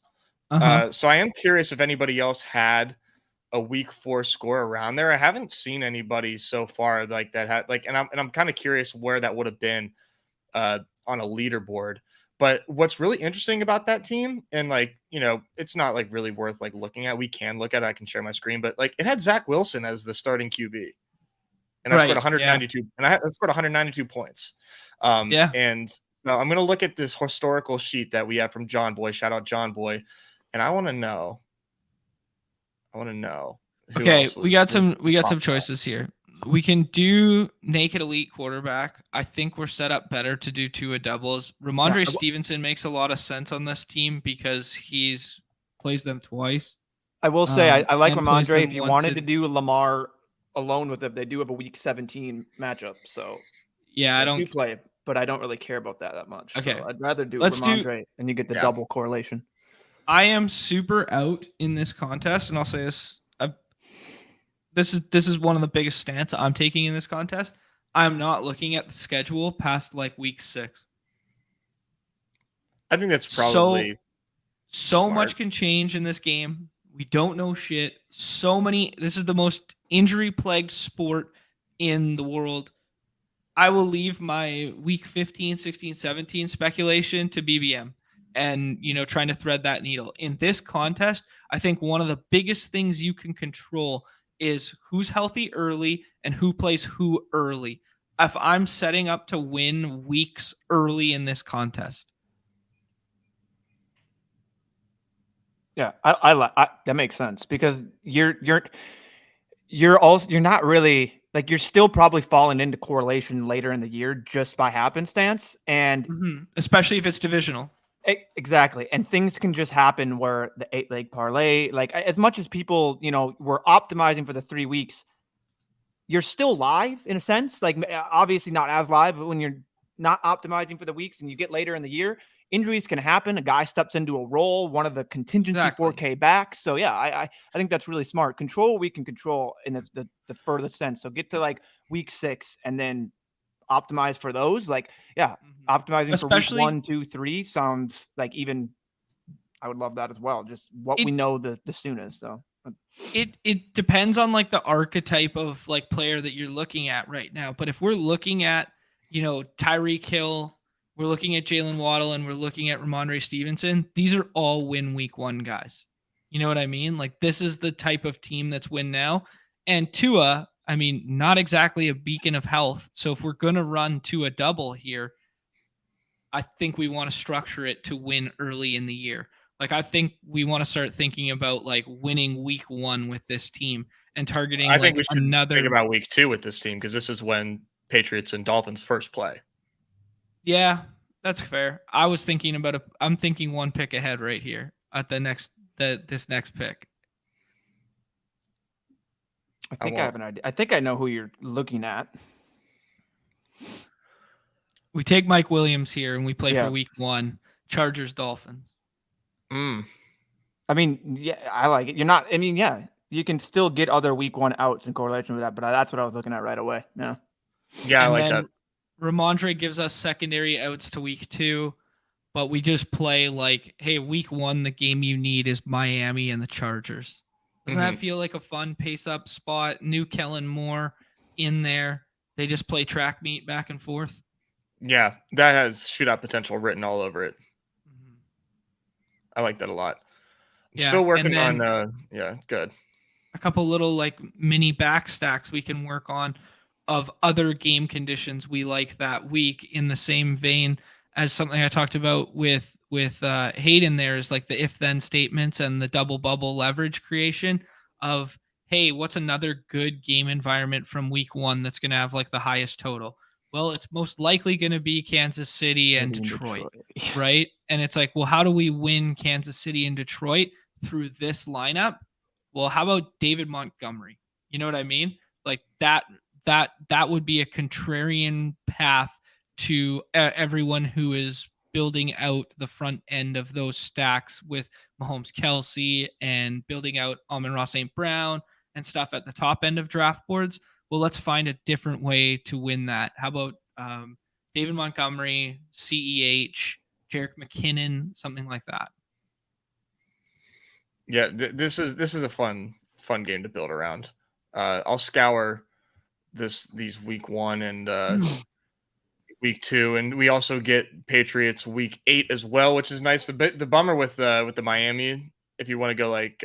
So I am curious if anybody else had a week 4 score around there. I haven't seen anybody so far like that had like, and I'm kind of curious where that would have been on a leaderboard. But what's really interesting about that team, and like, it's not like really worth like looking at. We can look at it. I can share my screen, but like it had Zach Wilson as the starting QB, and I scored 192, and I scored 192 points. And so I'm gonna look at this historical sheet that we have from John Boy. Shout out John Boy, and I want to know. Okay, we got some choices here. We can do naked elite quarterback. I think we're set up better to do Tua doubles. Ramondre Stevenson makes a lot of sense on this team because he's plays them twice. I will say I like Ramondre. If you wanted to do Lamar alone with it, they do have a week 17 matchup. So yeah, I don't play, but I don't really care about that much. Okay, so I'd rather do Ramondre, and you get the double correlation. I am super out in this contest, and I'll say this. This is one of the biggest stance I'm taking in this contest. I'm not looking at the schedule past like week 6. I think that's probably so much can change in this game. We don't know shit. This is the most injury plagued sport in the world. I will leave my week 15, 16, 17 speculation to BBM and, trying to thread that needle. In this contest, I think one of the biggest things you can control is who's healthy early and who plays who early. If I'm setting up to win weeks early in this contest. Yeah, I that makes sense because you're not really like you're still probably falling into correlation later in the year just by happenstance, and especially if it's divisional. Exactly. And things can just happen where the 8-leg parlay, like as much as people, were optimizing for the 3 weeks, you're still live in a sense, like obviously not as live, but when you're not optimizing for the weeks and you get later in the year, injuries can happen. A guy steps into a role, one of the contingency 4K backs. So yeah, I think that's really smart. Control what we can control in the furthest sense. So get to like week 6 and then optimize for those. Like, optimizing especially for week 1, 2, 3 sounds like even I would love that as well. Just what we know the soonest. So it depends on like the archetype of like player that you're looking at right now. But if we're looking at, Tyreek Hill, we're looking at Jalen Waddle, and we're looking at Ramondre Stevenson, these are all win week 1 guys. You know what I mean? Like this is the type of team that's win now. And Tua, I mean, not exactly a beacon of health. So if we're going to run to a double here, I think we want to structure it to win early in the year. Like, I think we want to start thinking about like winning week 1 with this team and targeting. I think we should think about week 2 with this team because this is when Patriots and Dolphins first play. Yeah, that's fair. I was thinking about I'm thinking 1 pick ahead right here at this next pick. I think I have an idea. I think I know who you're looking at. We take Mike Williams here and we play for week 1, Chargers, Dolphins. I mean, yeah, I like it. You can still get other week 1 outs in correlation with that, but that's what I was looking at right away. Yeah. Yeah, I like that. Ramondre gives us secondary outs to week 2, but we just play like, hey, week 1, the game you need is Miami and the Chargers. Doesn't that feel like a fun pace up spot? New Kellen Moore in there. They just play track meet back and forth. Yeah, that has shootout potential written all over it. I like that a lot. I'm still working on good. A couple little like mini back stacks we can work on of other game conditions we like that week in the same vein as something I talked about with Hayden there is like the if-then statements and the double bubble leverage creation of, hey, what's another good game environment from week 1 that's going to have like the highest total? Well, it's most likely going to be Kansas City and Detroit, right? And it's like, well, how do we win Kansas City and Detroit through this lineup? Well, how about David Montgomery? You know what I mean? Like that would be a contrarian path to everyone who has building out the front end of those stacks with Mahomes, Kelsey, and building out Amon-Ra St. Brown and stuff at the top end of draft boards. Well, let's find a different way to win that. How about David Montgomery, CEH, Jerick McKinnon, something like that? Yeah, this is a fun game to build around. I'll scour these week 1 and week 2, and we also get Patriots week 8 as well, which is nice. The bummer with the Miami, if you want to go like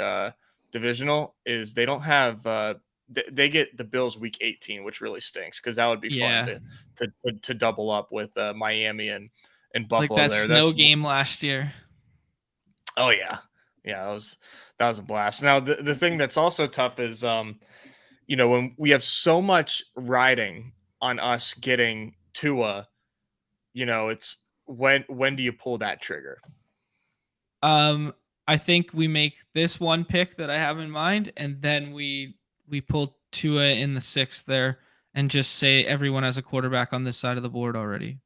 divisional, is they don't have they get the Bills week 18, which really stinks because that would be fun to double up with Miami and Buffalo. Like that there. snow game last year. Oh yeah, that was a blast. Now the thing that's also tough is when we have so much riding on us getting Tua, it's when do you pull that trigger? I think we make this one pick that I have in mind, and then we pull Tua in the 6th there, and just say everyone has a quarterback on this side of the board already.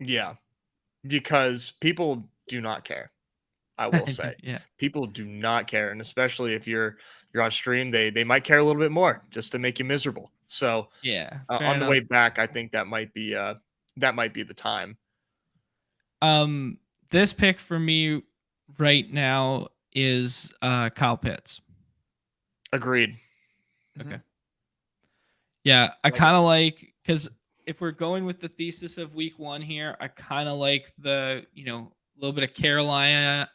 Yeah, because people do not care. I will say, yeah, people do not care, and especially if you're on stream, they might care a little bit more just to make you miserable. So yeah, on the way back, I think that might be the time. This pick for me right now is Kyle Pitts. Agreed. Okay. Yeah, I kind of like, because if we're going with the thesis of week 1 here, I kind of like the little bit of Carolina,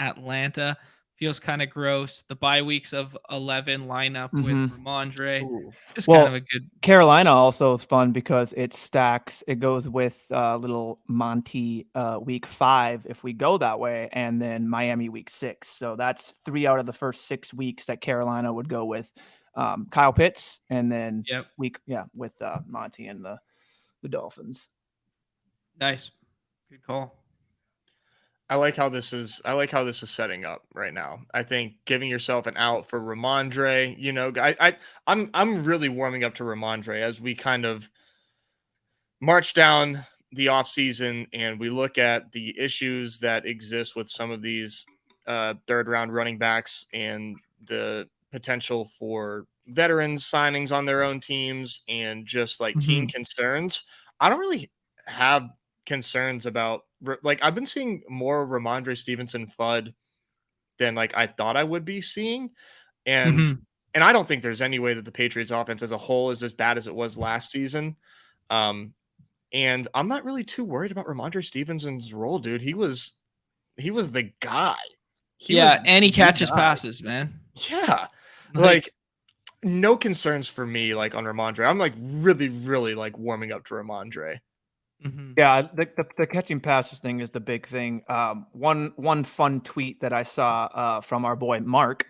Atlanta feels kind of gross. The bye weeks of 11 line up with Ramondre. Just kind of a good. Carolina also is fun because it stacks. It goes with little Monty week 5 if we go that way, and then Miami week 6. So that's 3 out of the first 6 weeks that Carolina would go with Kyle Pitts, and then with Monty and the Dolphins. Nice, good call. I like how this is setting up right now. I think giving yourself an out for Ramondre, I'm really warming up to Ramondre as we kind of march down the offseason and we look at the issues that exist with some of these 3rd round running backs and the potential for veterans signings on their own teams and just like team concerns. I don't really have concerns about, like, I've been seeing more Ramondre Stevenson FUD than like I thought I would be seeing, and I don't think there's any way that the Patriots offense as a whole is as bad as it was last season. And I'm not really too worried about Ramondre Stevenson's role, dude. He was the guy. And he catches passes, man. Yeah, like no concerns for me. Like on Ramondre, I'm like really, really like warming up to Ramondre. Yeah, the catching passes thing is the big thing. One fun tweet that I saw from our boy Mark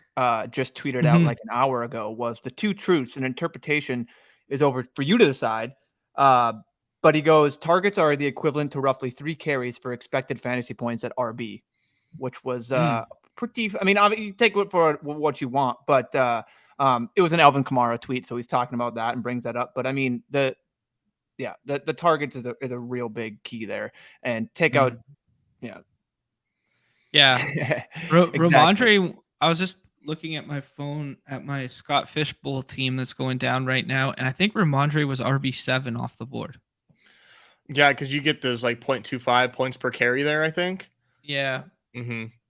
just tweeted out like an hour ago was the 2 truths and interpretation is over for you to decide. But he goes, targets are the equivalent to roughly 3 carries for expected fantasy points at RB, which was pretty. I mean, you take it for what you want, but it was an Alvin Kamara tweet, so he's talking about that and brings that up. But I mean, the targets is a real big key there, and take out, Ramondre. I was just looking at my phone at my Scott Fishbowl team that's going down right now, and I think Ramondre was RB7 off the board. Yeah, because you get those like 0.25 points per carry there, I think. Yeah.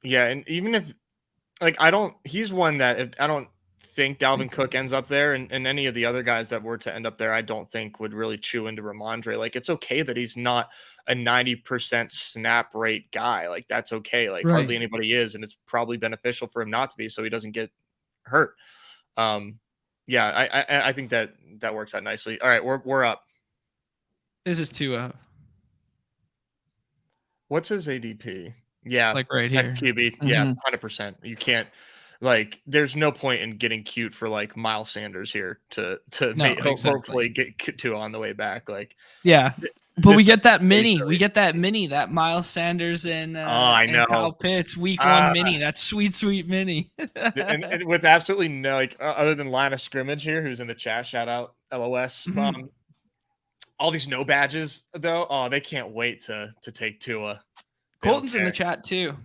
Yeah, and even if he's one that if I don't think Dalvin Cook ends up there, and any of the other guys that were to end up there, I don't think would really chew into Ramondre. Like, it's okay that he's not a 90% snap rate guy. Like, that's okay. Like, hardly anybody is, and it's probably beneficial for him not to be, so he doesn't get hurt. Yeah, I think that works out nicely. All right, we're up. This is Tua. What's his ADP? Yeah, like right here. QB. Yeah, 100%. You can't. Like, there's no point in getting cute for like Miles Sanders here to hopefully get to on the way back. Like, yeah, but we get that mini. We get that mini, that Miles Sanders and and Kyle Pitts week 1 mini. That sweet mini. and with absolutely no other than line of scrimmage here, who's in the chat. Shout out LOS. all these no badges though. Oh, they can't wait to take Tua. Colton's in the chat too.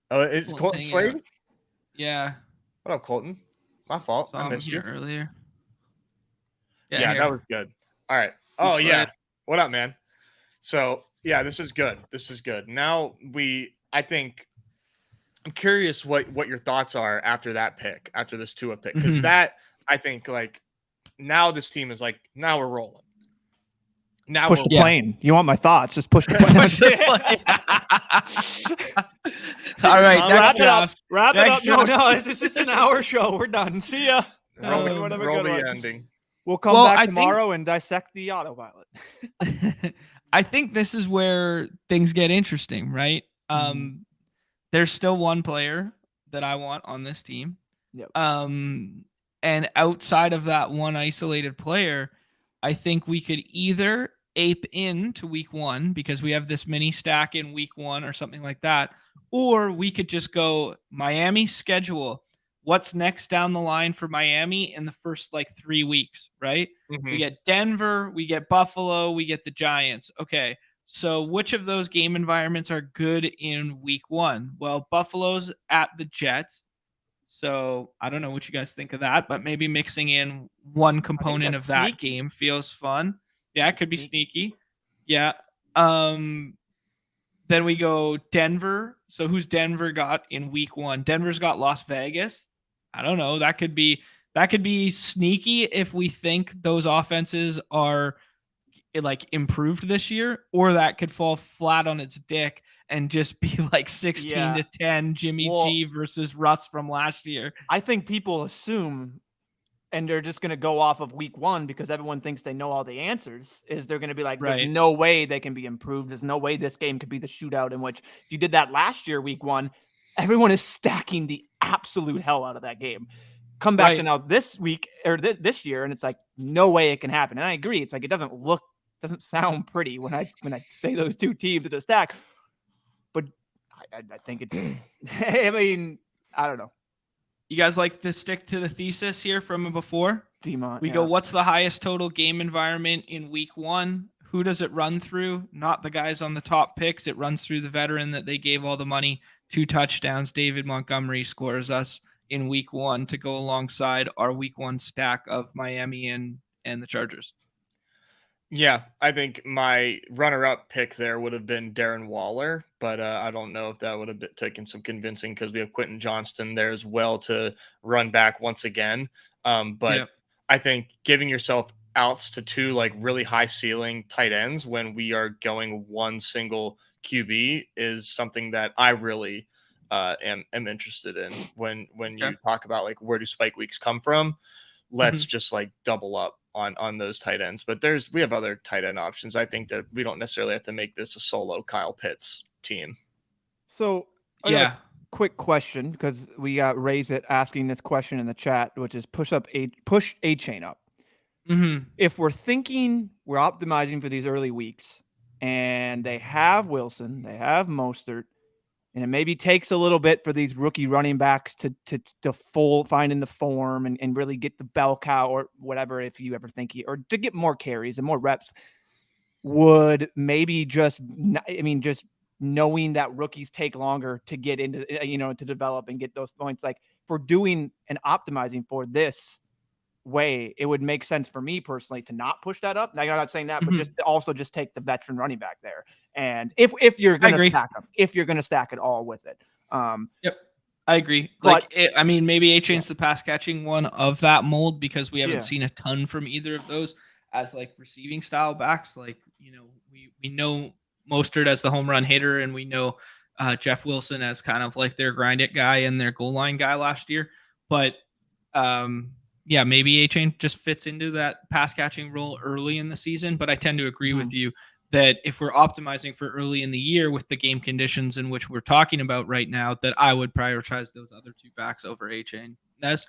Oh, it's Colton Slade? Yeah. What up, Colton? My fault. Saw I him missed you earlier. Yeah, that was good. All right. Oh, yeah. What up, man? So, yeah, this is good. This is good. Now I think I'm curious what your thoughts are after that pick, after this Tua pick, because that I think like now this team is like now we're rolling. Now push the plane. You want my thoughts? Just push the plane. Push the plane. All right, next draft. Wrap it up. No, it's just an hour show. We're done. See ya. Roll the ending. We'll come back tomorrow and dissect the autopilot. I think this is where things get interesting, right? There's still one player that I want on this team. Yep. And outside of that one isolated player, I think we could either ape into week 1 because we have this mini stack in week 1 or something like that, or we could just go Miami schedule. What's next down the line for Miami in the first like 3 weeks, right? We get Denver, we get Buffalo, we get the Giants. Okay. So which of those game environments are good in week 1? Well, Buffalo's at the Jets. So I don't know what you guys think of that, but maybe mixing in one component of that game feels fun. Yeah, it could be sneaky. Yeah. Then we go Denver. So who's Denver got in week 1? Denver's got Las Vegas. I don't know. That could be sneaky if we think those offenses are like improved this year, or that could fall flat on its dick and just be like 16-10 Jimmy G versus Russ from last year. I think people assume, and they're just going to go off of week 1 because everyone thinks they know all the answers, is they're going to be like, there's no way they can be improved. There's no way this game could be the shootout in which if you did that last year, week 1, everyone is stacking the absolute hell out of that game. Come back to now this week or this year, and it's like, no way it can happen. And I agree. It's like, it doesn't sound pretty when I say those two teams in the stack, but I think it's, I mean, I don't know. You guys like to stick to the thesis here from before? Demont, we go, what's the highest total game environment in week 1? Who does it run through? Not the guys on the top picks. It runs through the veteran that they gave all the money. 2 touchdowns. David Montgomery scores us in week 1 to go alongside our week 1 stack of Miami and the Chargers. Yeah, I think my runner-up pick there would have been Darren Waller, but I don't know if that would have taken some convincing because we have Quentin Johnston there as well to run back once again. But I think giving yourself outs to 2 like really high ceiling tight ends when we are going one single QB is something that I really am interested in. When you talk about like where do spike weeks come from, let's just like double up on those tight ends. But we have other tight end options. I think that we don't necessarily have to make this a solo Kyle Pitts team. So quick question, because we got Raise It asking this question in the chat, which is push A chain up. If we're thinking we're optimizing for these early weeks and they have Wilson, they have Mostert, and it maybe takes a little bit for these rookie running backs to find in the form and really get the bell cow or whatever, if you ever think or to get more carries and more reps, would maybe just knowing that rookies take longer to get into, to develop and get those points. Like for doing and optimizing for this way, it would make sense for me personally to not push that up. Now, I'm not saying that, but just take the veteran running back there. And if you're going to stack them, if you're going to stack it all with it. Yep. I agree. But maybe A-Chain's the pass catching one of that mold because we haven't seen a ton from either of those as like receiving style backs. Like, we know Mostert as the home run hitter, and we know Jeff Wilson as kind of like their grind it guy and their goal line guy last year. But maybe A-Chain just fits into that pass catching role early in the season. But I tend to agree with you that if we're optimizing for early in the year with the game conditions in which we're talking about right now, that I would prioritize those other 2 backs over A-Chain. Nez?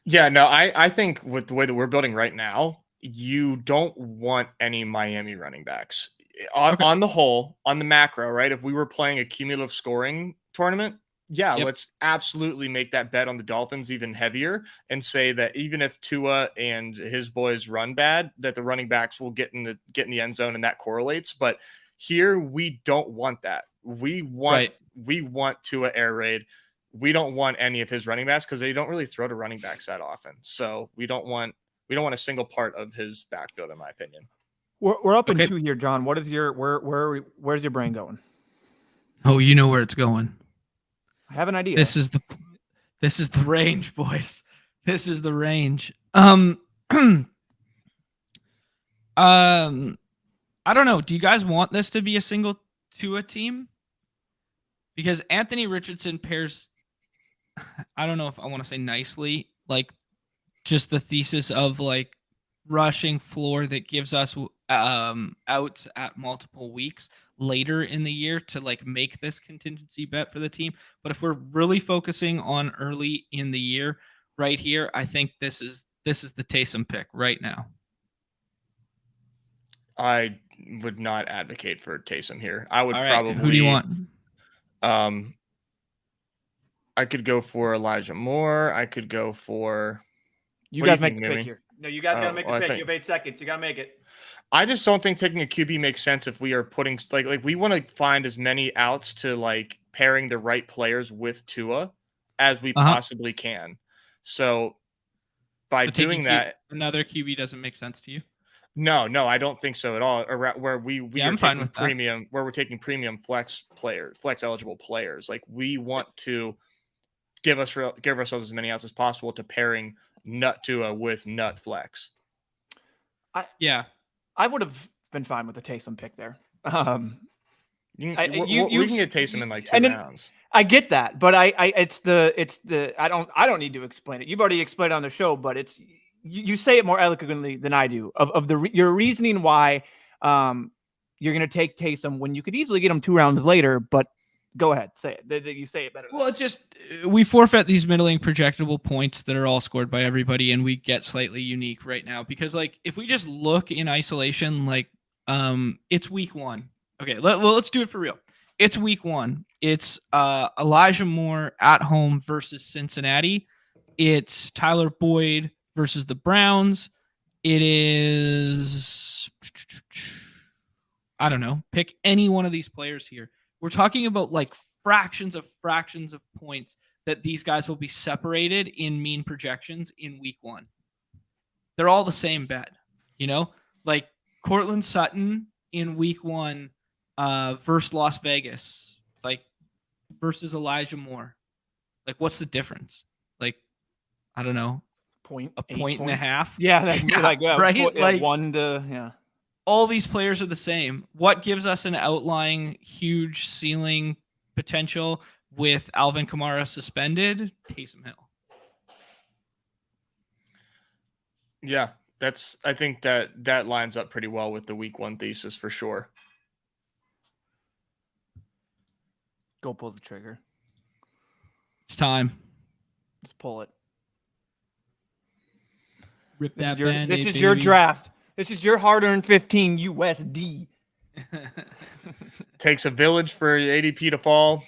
Yeah, no, I think with the way that we're building right now, you don't want any Miami running backs. On the whole, on the macro, right? If we were playing a cumulative scoring tournament, yeah, Yep. let's absolutely make that bet on the Dolphins even heavier and say that even if Tua and his boys run bad, that the running backs will get in the end zone and that correlates. But here we don't want that. We want Tua air raid. We don't want any of his running backs because they don't really throw to running backs that often. So we don't want a single part of his backfield, in my opinion. We're up in 2 here, John. What is your where's your brain going? Oh, you know where it's going. I have an idea. This is the range, boys. This is the range. I don't know. Do you guys want this to be a single Tua team? Because Anthony Richardson pairs, I don't know if I want to say nicely, like just the thesis of like rushing floor that gives us outs at multiple weeks later in the year to like make this contingency bet for the team. But if we're really focusing on early in the year right here, I think this is the Taysom pick right now. I would not advocate for Taysom here. I would probably. Who do you want? I could go for Elijah Moore. I could go for. You guys make the pick here. No, you guys gotta make the pick. You have 8 seconds. You gotta make it. I just don't think taking a QB makes sense if we are putting like we want to find as many outs to like pairing the right players with Tua as we possibly can. So by doing that, another QB doesn't make sense to you. No, I don't think so at all. Where we are taking premium, where we're taking premium flex eligible players. Like we want to give ourselves as many outs as possible to pairing nut Tua with nut flex. I would have been fine with the Taysom pick there. We can get Taysom in like 2 rounds. I get that, but it's the I don't need to explain it. You've already explained it on the show, but it's you say it more eloquently than I do of your reasoning why you're going to take Taysom when you could easily get him 2 rounds later. But go ahead, say it. You say it better. Well, we forfeit these middling projectable points that are all scored by everybody, and we get slightly unique right now because, like, if we just look in isolation, like, it's week 1. Okay, let's do it for real. It's week 1. It's Elijah Moore at home versus Cincinnati. It's Tyler Boyd versus the Browns. It is, I don't know, pick any one of these players here. We're talking about like fractions of points that these guys will be separated in mean projections in week 1. They're all the same bet, you know, like Cortland Sutton in week 1 versus Las Vegas, like versus Elijah Moore. Like, what's the difference? Like, I don't know. A point and a half. Yeah, right. Like 1 to all these players are the same. What gives us an outlying huge ceiling potential with Alvin Kamara suspended? Taysom Hill. Yeah, I think that lines up pretty well with the week 1 thesis for sure. Go pull the trigger. It's time. Let's pull it. Rip that band-aid, This is baby. your draft. This is your hard-earned 15 USD. Takes a village for ADP to fall.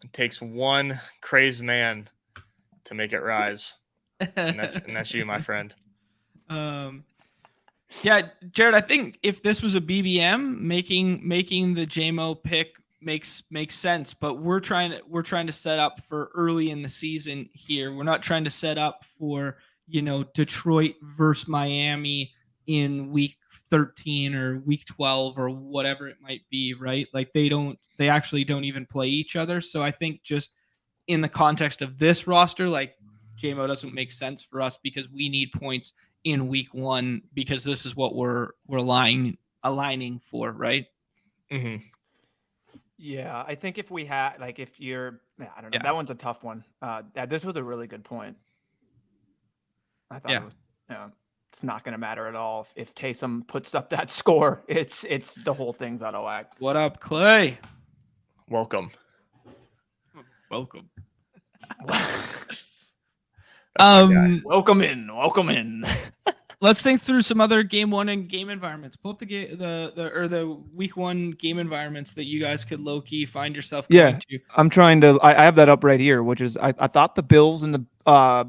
It takes one crazed man to make it rise. And that's you, my friend. Yeah, Jared, I think if this was a BBM, making the JMO pick makes sense, but we're trying to set up for early in the season here. We're not trying to set up for, Detroit versus Miami in week 13 or week 12 or whatever it might be, right? Like they actually don't even play each other. So I think just in the context of this roster, like JMO doesn't make sense for us because we need points in week 1 because this is what we're aligning for, right? Mm-hmm. Yeah, I think if we had, like, if you're, I don't know, Yeah. that one's a tough one. This was a really good point. I thought it was, it's not going to matter at all if Taysom puts up that score. It's the whole thing's out of whack. What up, Clay? Welcome. Welcome in. let's think through some other game 1 and game environments. Pull up the week 1 game environments that you guys could low key find yourself going to. I'm trying to. I have that up right here, which is I thought the Bills and the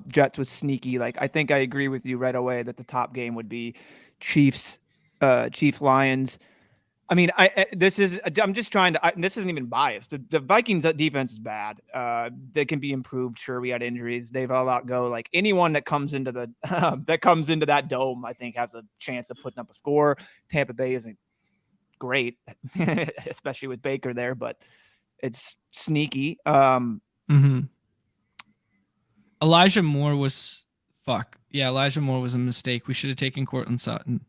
Jets was sneaky. Like I think I agree with you right away that the top game would be Chiefs Lions. I mean, I'm just trying to. This isn't even biased. The Vikings defense is bad. They can be improved. Sure, we had injuries. They've all out go. Like anyone that comes into the that dome, I think has a chance of putting up a score. Tampa Bay isn't great, especially with Baker there, but it's sneaky. Elijah Moore was Elijah Moore was a mistake. We should have taken Cortland Sutton.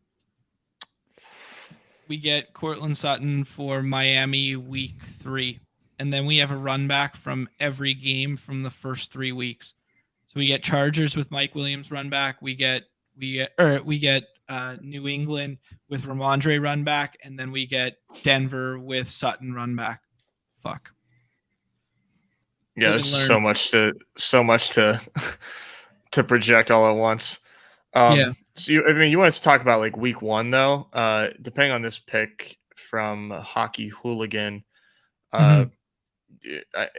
We get Cortland Sutton for Miami week 3, and then we have a run back from every game from the first 3 weeks. So we get Chargers with Mike Williams run back. We get New England with Ramondre run back, and then we get Denver with Sutton run back. Fuck. Yeah, there's so much to to project all at once. So you want to talk about like week 1 though? Depending on this pick from Hockey Hooligan, I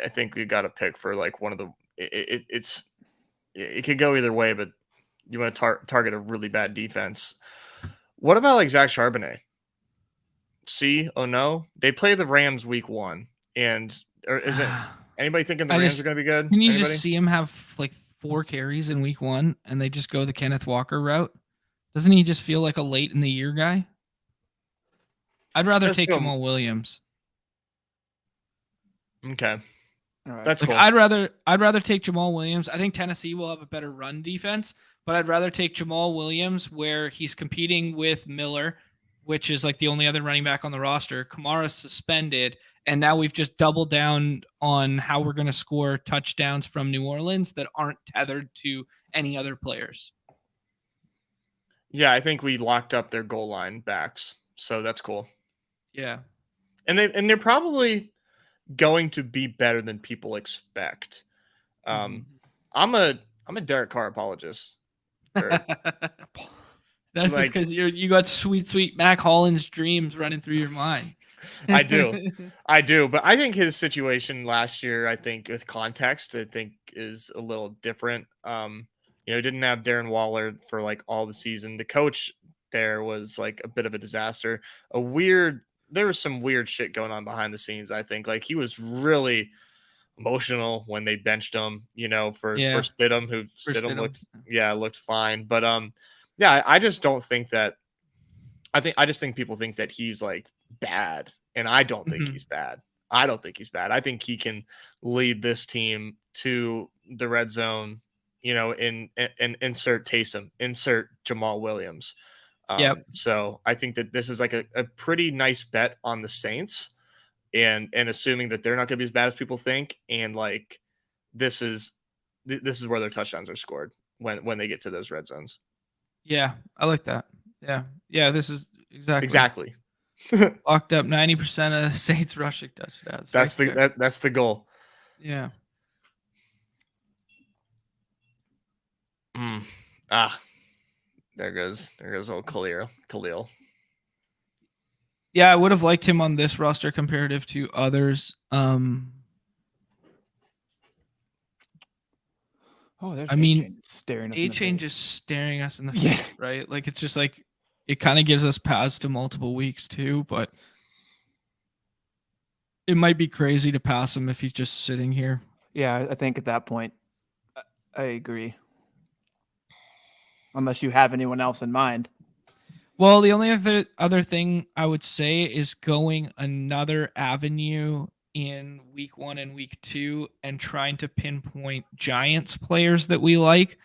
think we got a pick for like one of the. It could go either way, but you want to target a really bad defense. What about like Zach Charbonnet? Oh no, they play the Rams week 1, and is it anybody thinking the Rams are going to be good? Can you just see him have like 4 carries in week 1, and they just go the Kenneth Walker route? Doesn't he just feel like a late in the year guy? I'd rather take Jamal Williams. Okay. All right. That's cool. I'd rather take Jamal Williams. I think Tennessee will have a better run defense, but I'd rather take Jamal Williams where he's competing with Miller, which is like the only other running back on the roster. Kamara's suspended, and now we've just doubled down on how we're going to score touchdowns from New Orleans that aren't tethered to any other players. Yeah, I think we locked up their goal line backs, so that's cool. Yeah, and they're probably going to be better than people expect. I'm a Derek Carr apologist. That's like, just because you got sweet Mac Hollins dreams running through your mind. I do, but I think his situation last year, I think with context, I think is a little different. Didn't have Darren Waller for like all the season. The coach there was like a bit of a disaster. There was some weird shit going on behind the scenes. I think like he was really emotional when they benched him, for Stidham, who Stidham looked fine. But I just don't think that. I just think people think that he's like bad, and I don't think he's bad. I don't think he's bad. I think he can lead this team to the red zone. In insert Taysom, insert Jamal Williams. So I think that this is like a pretty nice bet on the Saints, and assuming that they're not going to be as bad as people think, and like this is where their touchdowns are scored when they get to those red zones. Yeah, I like that. Yeah, this is exactly locked up 90% of the Saints rushing touchdowns. That's that's the goal. Yeah. There goes old Khalil. Yeah, I would have liked him on this roster comparative to others. There's staring us. A-Chain just staring us in the face, right? Like it's just like it kind of gives us paths to multiple weeks too, but it might be crazy to pass him if he's just sitting here. Yeah, I think at that point, I agree. Unless you have anyone else in mind. Well, the only other thing I would say is going another avenue in week 1 and week 2 and trying to pinpoint Giants players that we like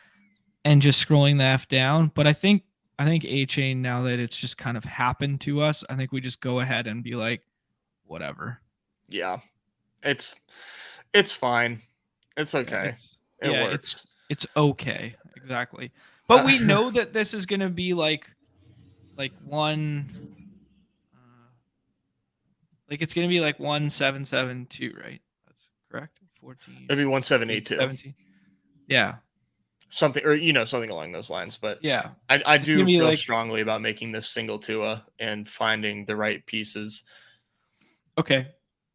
and just scrolling the F down. But I think A-Chain, now that it's just kind of happened to us, I think we just go ahead and be like, whatever. Yeah, it's fine. It's okay. It works. It's okay. Exactly. But we know that this is going to be like one, it's going to be like 1772, right? That's correct. 14. It'd be 1782. 17. Yeah. something, or something along those lines. But Yeah, I do feel like, strongly about making this single Tua and finding the right pieces. Okay.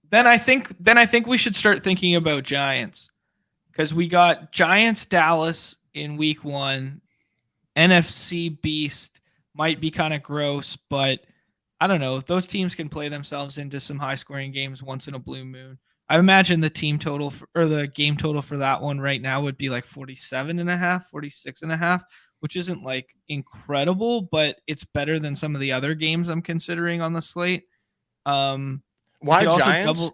Then I think we should start thinking about Giants, because we got Giants Dallas in week 1. NFC Beast might be kind of gross, but I don't know. Those teams can play themselves into some high scoring games once in a blue moon. I imagine the team total or the game total for that one right now would be like 47.5, 46.5, which isn't like incredible, but it's better than some of the other games I'm considering on the slate. Why Giants?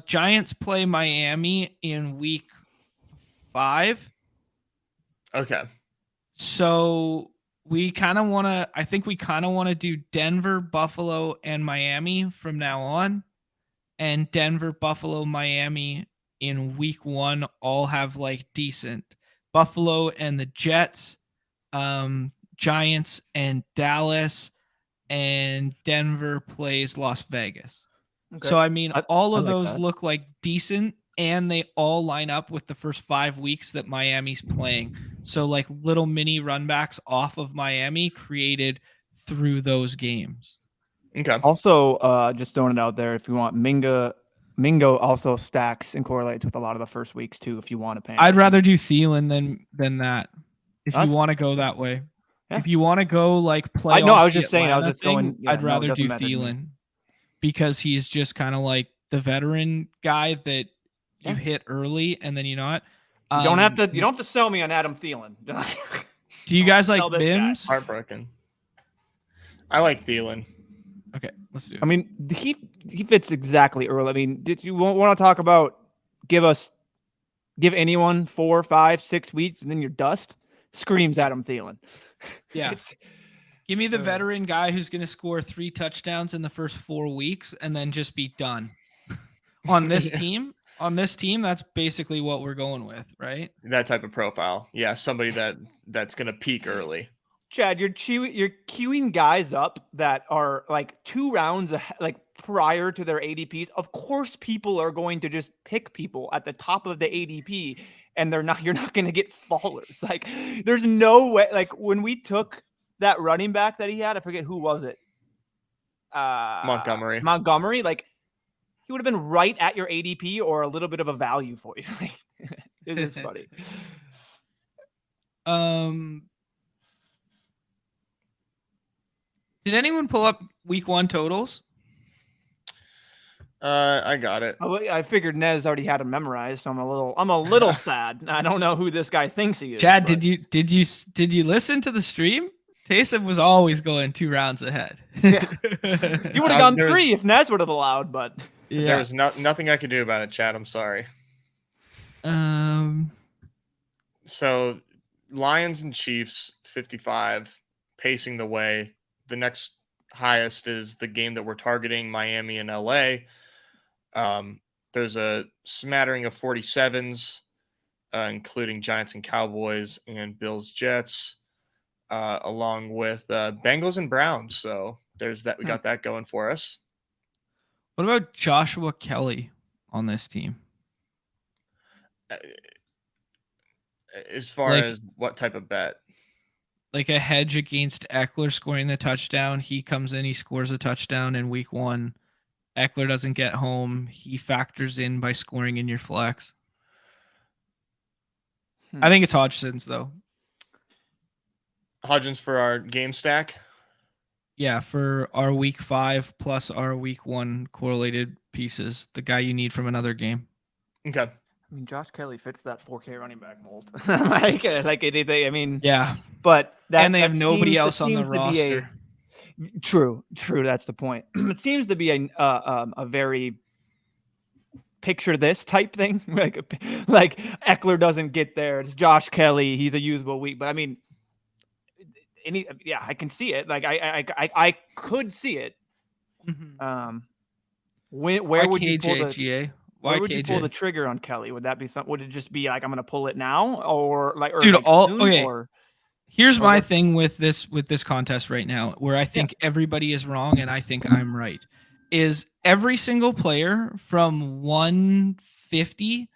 Giants play Miami in week 5. Okay. So we kind of want to, I think we kind of want to do Denver, Buffalo, and Miami from now on. And Denver, Buffalo, Miami in week 1 all have like decent. Buffalo and the Jets, Giants and Dallas, and Denver plays Las Vegas. Okay. So, I mean, all of those look like decent, and they all line up with the first 5 weeks that Miami's playing. So, like, little mini runbacks off of Miami created through those games. Okay. Also, just throwing it out there, if you want, Mingo also stacks and correlates with a lot of the first weeks too. If you want to pay, I'd rather do Thielen than that. If you want to go that way, if you want to go like play, I was just saying, I was just going. Yeah, I'd rather do Thielen because he's just kind of like the veteran guy that you hit early and then you not. You don't have to sell me on Adam Thielen. Do you guys like Mims? Heartbroken. I like Thielen. Okay, let's do it. I mean, he fits exactly early. I mean, did you want to talk about give anyone 4, 5, 6 weeks and then you're dust? Screams Adam Thielen. Yeah. Give me the veteran guy who's going to score 3 touchdowns in the first 4 weeks and then just be done. On this team, that's basically what we're going with, right? That type of profile. Yeah, somebody that's going to peak early. Chad, you're queuing guys up that are like 2 rounds like prior to their ADPs. Of course, people are going to just pick people at the top of the ADP, and you're not going to get fallers. Like, there's no way. Like, when we took that running back that he had, I forget who was it. Montgomery. Like, he would have been right at your ADP or a little bit of a value for you. It is funny. Did anyone pull up week 1 totals? I got it. I figured Nez already had them memorized, so I'm a little sad. I don't know who this guy thinks he is. Chad, but... did you listen to the stream? Taysom was always going 2 rounds ahead. Yeah. You would have gone 3 if Nez would have allowed, but there was nothing I could do about it, Chad. I'm sorry. So Lions and Chiefs 55 pacing the way. The next highest is the game that we're targeting, Miami and LA. There's a smattering of 47s, including Giants and Cowboys and Bills Jets, along with Bengals and Browns. So there's that. We got that going for us. What about Joshua Kelly on this team? As far as what type of bet? Like a hedge against Eckler scoring the touchdown. He comes in, he scores a touchdown in week 1. Eckler doesn't get home. He factors in by scoring in your flex. I think it's Hodgson's, though. Hodgins for our game stack? Yeah, for our week 5 plus our week 1 correlated pieces. The guy you need from another game. Okay. I mean, Josh Kelly fits that 4K running back mold. like anything. I mean, yeah, but and they have nobody else on the roster. True. That's the point. It seems to be a very picture this type thing. like Eckler doesn't get there. It's Josh Kelly. He's a usable week. But I mean, I can see it. Like I could see it. Mm-hmm. Where would you pull the GA? Where would you pull the trigger on Kelly? Would that be something? Would it just be like I'm going to pull it now, or like, or dude? like Okay. Or, here's my thing with this contest right now, where I think everybody is wrong and I think I'm right. Is every single player from 150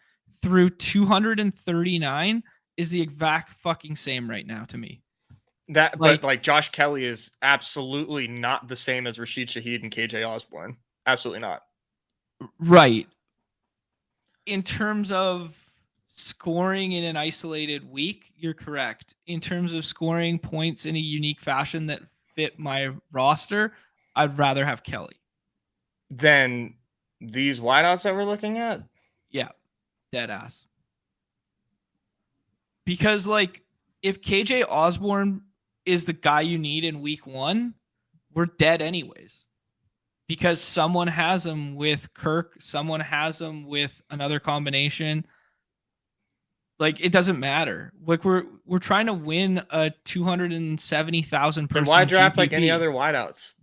through 239 is the exact fucking same right now to me. But like Josh Kelly is absolutely not the same as Rashid Shaheed and KJ Osborne. Absolutely not. Right. In terms of scoring in an isolated week, you're correct. In terms of scoring points in a unique fashion that fit my roster, I'd rather have Kelly. Then these wideouts that we're looking at? Yeah. Dead ass. Because like if KJ Osborne is the guy you need in week 1, we're dead anyways. Because someone has him with Kirk, someone has him with another combination. Like it doesn't matter. Like we're trying to win a 270,000 person. Then why draft GPP. like any other wideouts?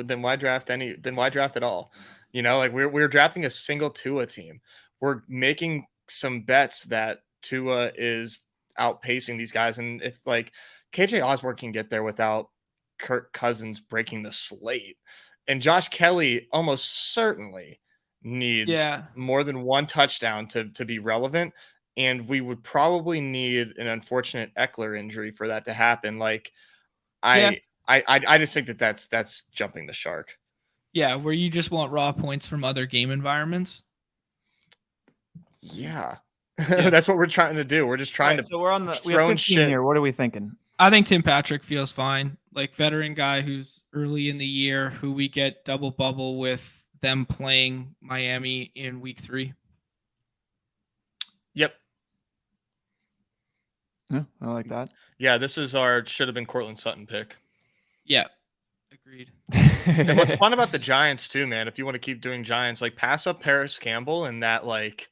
Then why draft any? Then why draft at all? You know, like we're drafting a single Tua team. We're making some bets that Tua is outpacing these guys, and if like KJ Osborne can get there without Kirk Cousins breaking the slate, and Josh Kelly almost certainly needs more than one touchdown to be relevant. And we would probably need an unfortunate Eckler injury for that to happen. Like, I just think that's jumping the shark. Yeah, where you just want raw points from other game environments. Yeah. That's what we're trying to do. We're just trying to. So we're on the we have 15 here. What are we thinking? I think Tim Patrick feels fine. Like veteran guy who's early in the year, who we get double bubble with them playing Miami in week 3. Yep. Yeah, I like that. Yeah, this is our should have been Cortland Sutton pick. Yeah, agreed. And what's fun about the Giants too, man, if you want to keep doing Giants, like pass up Paris Campbell and that like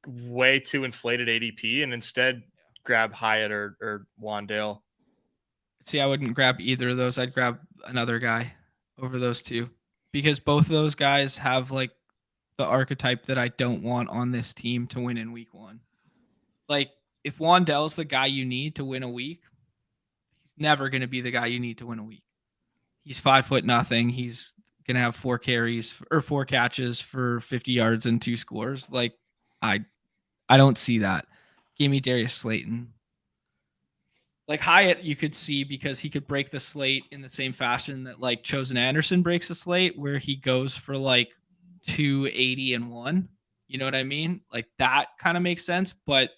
way too inflated ADP and instead grab Hyatt or Wandale. See, I wouldn't grab either of those. I'd grab another guy over those two because both of those guys have like the archetype that I don't want on this team to win in week 1. Like if Wandale's the guy you need to win a week, he's never going to be the guy you need to win a week. He's 5'0". He's going to have 4 carries or 4 catches for 50 yards and 2 scores. Like I don't see that. Give me Darius Slayton. Like Hyatt, you could see because he could break the slate in the same fashion that like Chosen Anderson breaks the slate, where he goes for like 280 and 1. You know what I mean? Like that kind of makes sense, but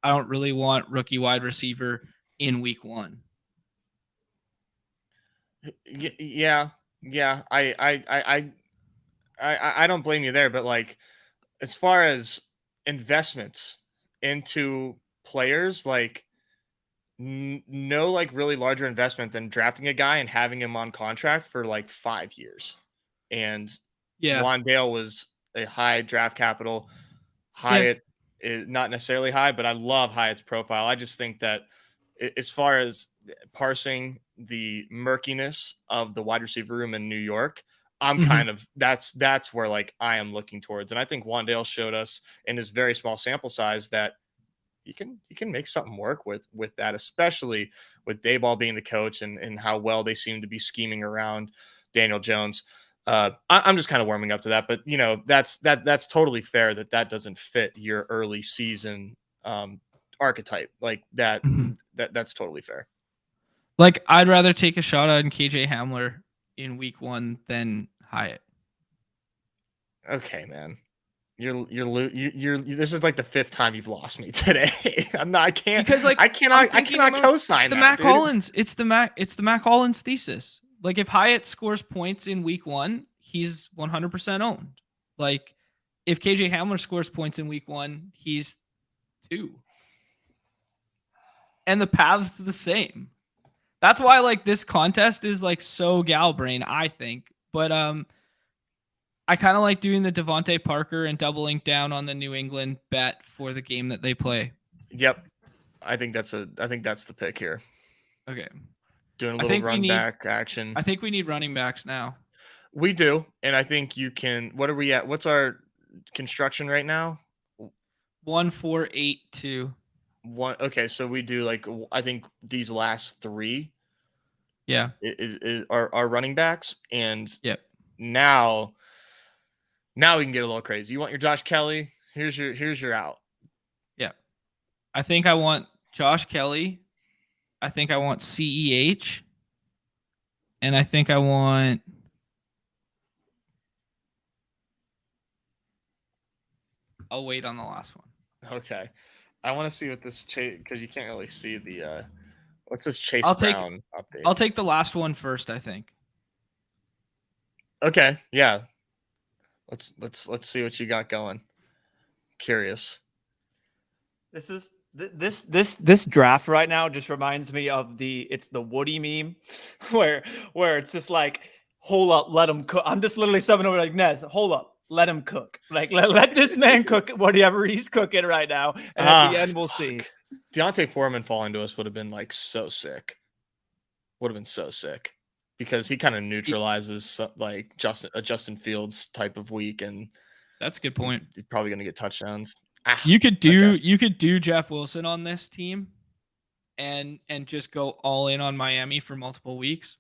I don't really want rookie wide receiver in week 1. Yeah. I don't blame you there, but like as far as investments into players, like no like really larger investment than drafting a guy and having him on contract for like 5 years. And Wandale was a high draft capital. Hyatt is not necessarily high, but I love Hyatt's profile. I just think that as far as parsing the murkiness of the wide receiver room in New York, I'm kind of that's where like I am looking towards. And I think Wandale showed us in his very small sample size that he can make something work with that, especially with Dayball being the coach and how well they seem to be scheming around Daniel Jones. I'm just kind of warming up to that, but you know, that's totally fair that doesn't fit your early season archetype like that. That's totally fair. Like I'd rather take a shot on KJ Hamler in week 1 than Hyatt. Okay, man. You're this is like the 5th time you've lost me today. I can't because like I cannot co-sign it's the Mac Hollins. It's the Mac Hollins thesis. Like if Hyatt scores points in week 1, he's 100% owned. Like if KJ Hamler scores points in week 1, he's 2. And the path's the same. That's why like this contest is like so gal brain, I think. But I kind of like doing the Devontae Parker and doubling down on the New England bet for the game that they play. Yep. I think that's the pick here. Okay. Doing a little run back action. I think we need running backs now. We do. And I think you can. What are we at? What's our construction right now? 1-4-8-2. Okay. So we do like, I think these last 3. Yeah. Is our running backs. And now we can get a little crazy. You want your Josh Kelly? Here's your out. Yeah. I think I want Josh Kelly. I think I want CEH. And I think I want... I'll wait on the last one. Okay. I want to see what this Chase, because you can't really see the what's this Chase I'll Brown update. I'll take the last one first, I think. Okay, yeah. Let's see what you got going. Curious. This draft right now just reminds me of the Woody meme where it's just like, hold up, let him cook. I'm just literally subbing over like, Nez, hold up, let him cook. Like let this man cook whatever he's cooking right now. And at the end we'll see. Deontay Foreman falling to us would have been like so sick. Would have been so sick. Because he kind of neutralizes like Justin Fields type of week, and that's a good point. He's probably going to get touchdowns. You could do Jeff Wilson on this team, and just go all in on Miami for multiple weeks.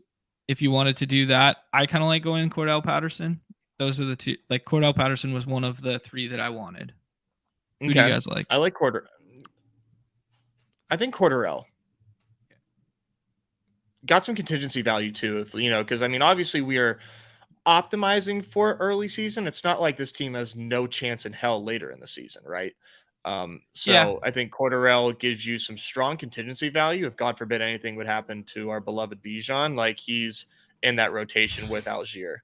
If you wanted to do that, I kind of like going Cordell Patterson. Those are the two. Like Cordell Patterson was one of the three that I wanted. Who do you guys like? I like I think Cordarrelle. Got some contingency value too, if because I mean, obviously we are optimizing for early season. It's not like this team has no chance in hell later in the season, right? So I think Cordarrelle gives you some strong contingency value. If God forbid anything would happen to our beloved Bijan, like he's in that rotation with Algier.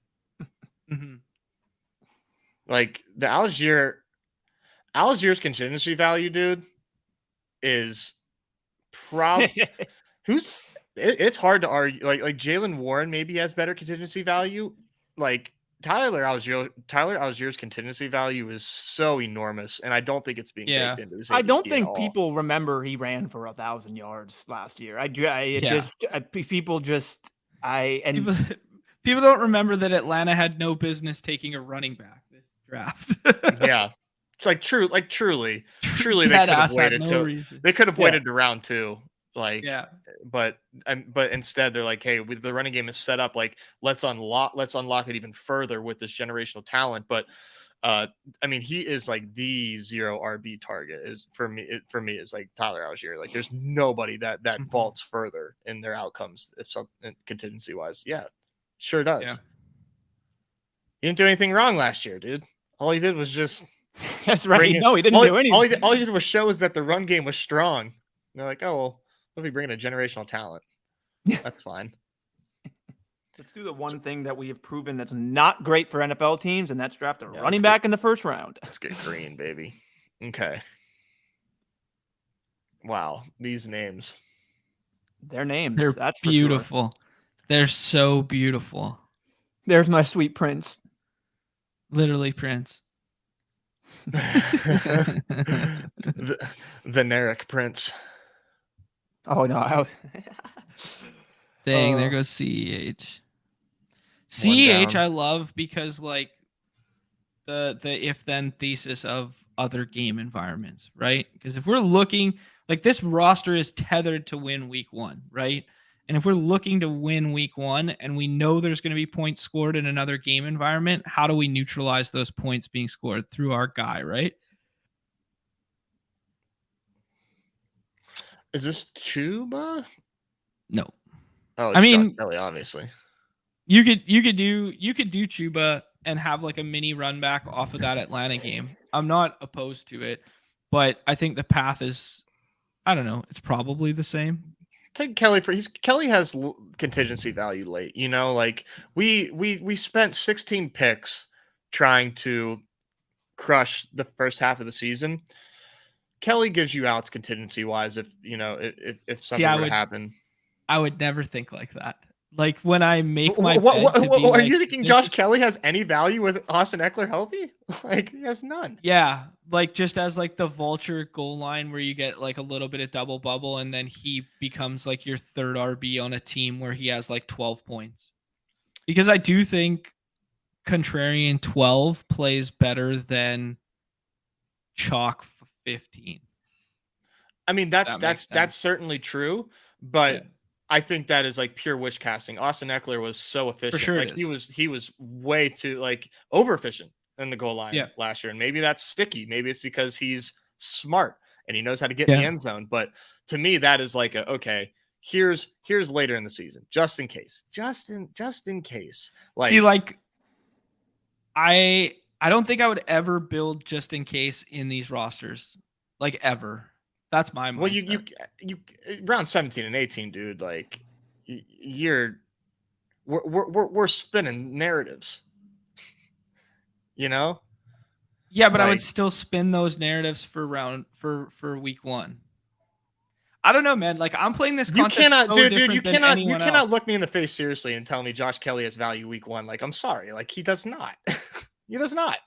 Mm-hmm. Like the Algier's contingency value, dude, is probably it's hard to argue. Like Jalen Warren maybe has better contingency value. Like Tyler Algier's contingency value is so enormous, and I don't think it's being baked into his ADP. I don't think people remember he ran for 1,000 yards last year. People don't remember that Atlanta had no business taking a running back this draft. Yeah. It's truly, they could have waited they could have waited to round 2. But instead they're like, hey, the running game is set up. Like let's unlock it even further with this generational talent. But I mean, he is like the 0 RB target is for me is like Tyler Algier. Like there's nobody that vaults further in their outcomes if something contingency wise. Yeah, sure does. Yeah. He didn't do anything wrong last year, dude. All he did was just that's right. No, he didn't do anything. All he did was show us that the run game was strong. And they're like, oh well, what if we bring in a generational talent? That's fine. Let's do the one thing that we have proven that's not great for NFL teams, and that's draft a running back in the first round. Let's get green, baby. Okay. Wow, these names. They're names. They're beautiful. Sure. They're so beautiful. There's my sweet prince. Literally Prince. the Narek Prince. Oh no! Dang, there goes CEH. CEH I love because like the if then thesis of other game environments, right? Because if we're looking like this roster is tethered to win week 1, right? And if we're looking to win week 1 and we know there's going to be points scored in another game environment, how do we neutralize those points being scored? Through our guy, right? Is this Chuba? No. Oh, I mean, Kelly, obviously. You could do Chuba and have like a mini run back off of that Atlanta game. I'm not opposed to it, but I think the path is, I don't know, it's probably the same. Take Kelly Kelly has contingency value late. Like we spent 16 picks trying to crush the first half of the season. Kelly gives you outs contingency wise if something were to happen. I would never think like that. Like when I make my are you thinking Josh Kelly has any value with Austin Eckler healthy? Like he has none. Yeah, like just as like the vulture goal line where you get like a little bit of double bubble and then he becomes like your third RB on a team where he has like 12 points. Because I do think contrarian 12 plays better than chalk 15. I mean that's certainly true, but yeah. I think that is like pure wish casting. Austin Eckler was so efficient. For sure like he was way too like over efficient in the goal line last year. And maybe that's sticky. Maybe it's because he's smart and he knows how to get in the end zone. But to me, that is like okay, here's later in the season, just in case. Like, see, like I don't think I would ever build just in case in these rosters, like ever. That's my mindset. Well, you round 17 and 18, dude. Like, we're spinning narratives. You know? Yeah, but I would still spin those narratives for week 1. I don't know, man. Like, I'm playing this contest you cannot else. look me in the face seriously and tell me Josh Kelly has value week 1. Like, I'm sorry. Like, he does not. He does not.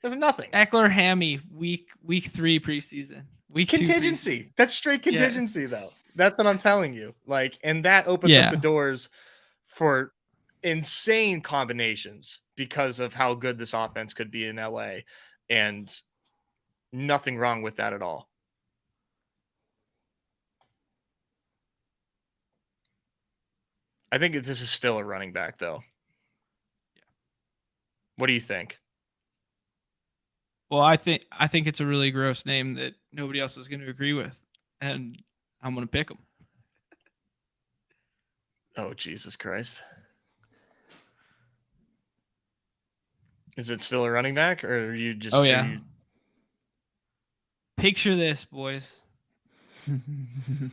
He does nothing. Eckler Hammy week 3 preseason. Week contingency. 2 That's straight contingency, though. That's what I'm telling you. Like, and that opens up the doors for insane combinations because of how good this offense could be in LA, and nothing wrong with that at all. I think this is still a running back, though. Yeah. What do you think? Well, I think it's a really gross name that nobody else is going to agree with, and I'm going to pick him. Oh, Jesus Christ. Is it still a running back, or are you just... Oh, yeah. Picture this, boys.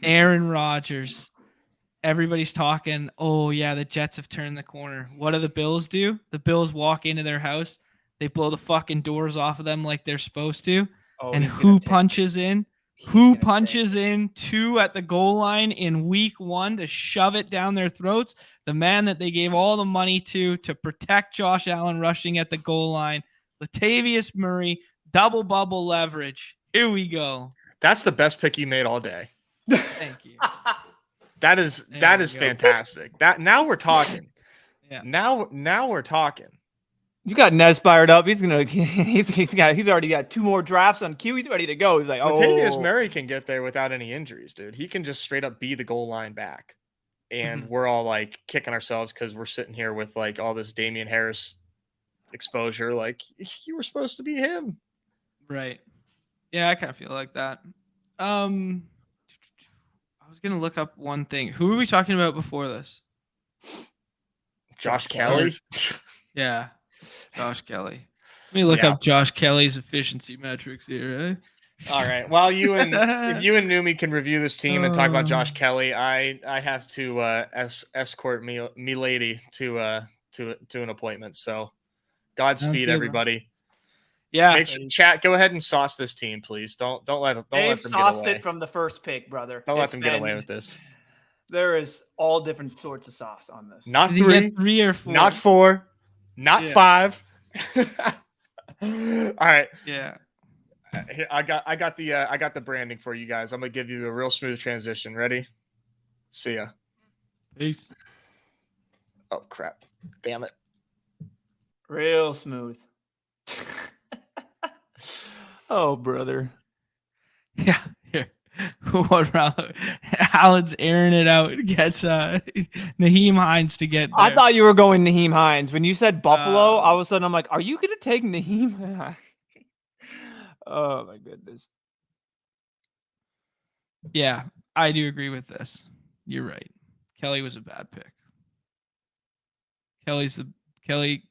Aaron Rodgers. Everybody's talking, oh, yeah, the Jets have turned the corner. What do the Bills do? The Bills walk into their house. They blow the fucking doors off of them like they're supposed to. Oh, and who punches in? Who punches in 2 at the goal line in week 1 to shove it down their throats? The man that they gave all the money to protect Josh Allen rushing at the goal line. Latavius Murray, double bubble leverage. Here we go. That's the best pick you made all day. Thank you. That is fantastic. That now we're talking. Yeah. Now we're talking. You got Nez fired up. He's already got 2 more drafts on queue. He's ready to go. He's like, Latavius Murray can get there without any injuries, dude. He can just straight up be the goal line back. And we're all like kicking ourselves because we're sitting here with like all this Damian Harris exposure. Like, you were supposed to be him. Right. Yeah, I kind of feel like that. I was going to look up one thing. Who were we talking about before this? Josh Kelly? Yeah. Josh Kelly. Let me look up Josh Kelly's efficiency metrics here, eh? All right. While if you and Neumy can review this team and talk about Josh Kelly, I have to escort me lady to an appointment. So Godspeed, everybody. Yeah. Chat, go ahead and sauce this team, please. Don't let them get away. They've sauced it from the first pick, brother. Don't let them get away with this. There is all different sorts of sauce on this. Not 3 or 4. Not 4. Not 5. All right. Yeah. Here, I got the branding for you guys. I'm gonna give you a real smooth transition. Ready? See ya. Peace. Oh crap! Damn it. Real smooth. Oh, brother. Yeah. Here. What round? Allen's airing it out. Gets Nyheim Hines to get there. I thought you were going Nyheim Hines. When you said Buffalo, all of a sudden I'm like, are you going to take Nyheim? Oh, my goodness. Yeah, I do agree with this. You're right. Kelly was a bad pick.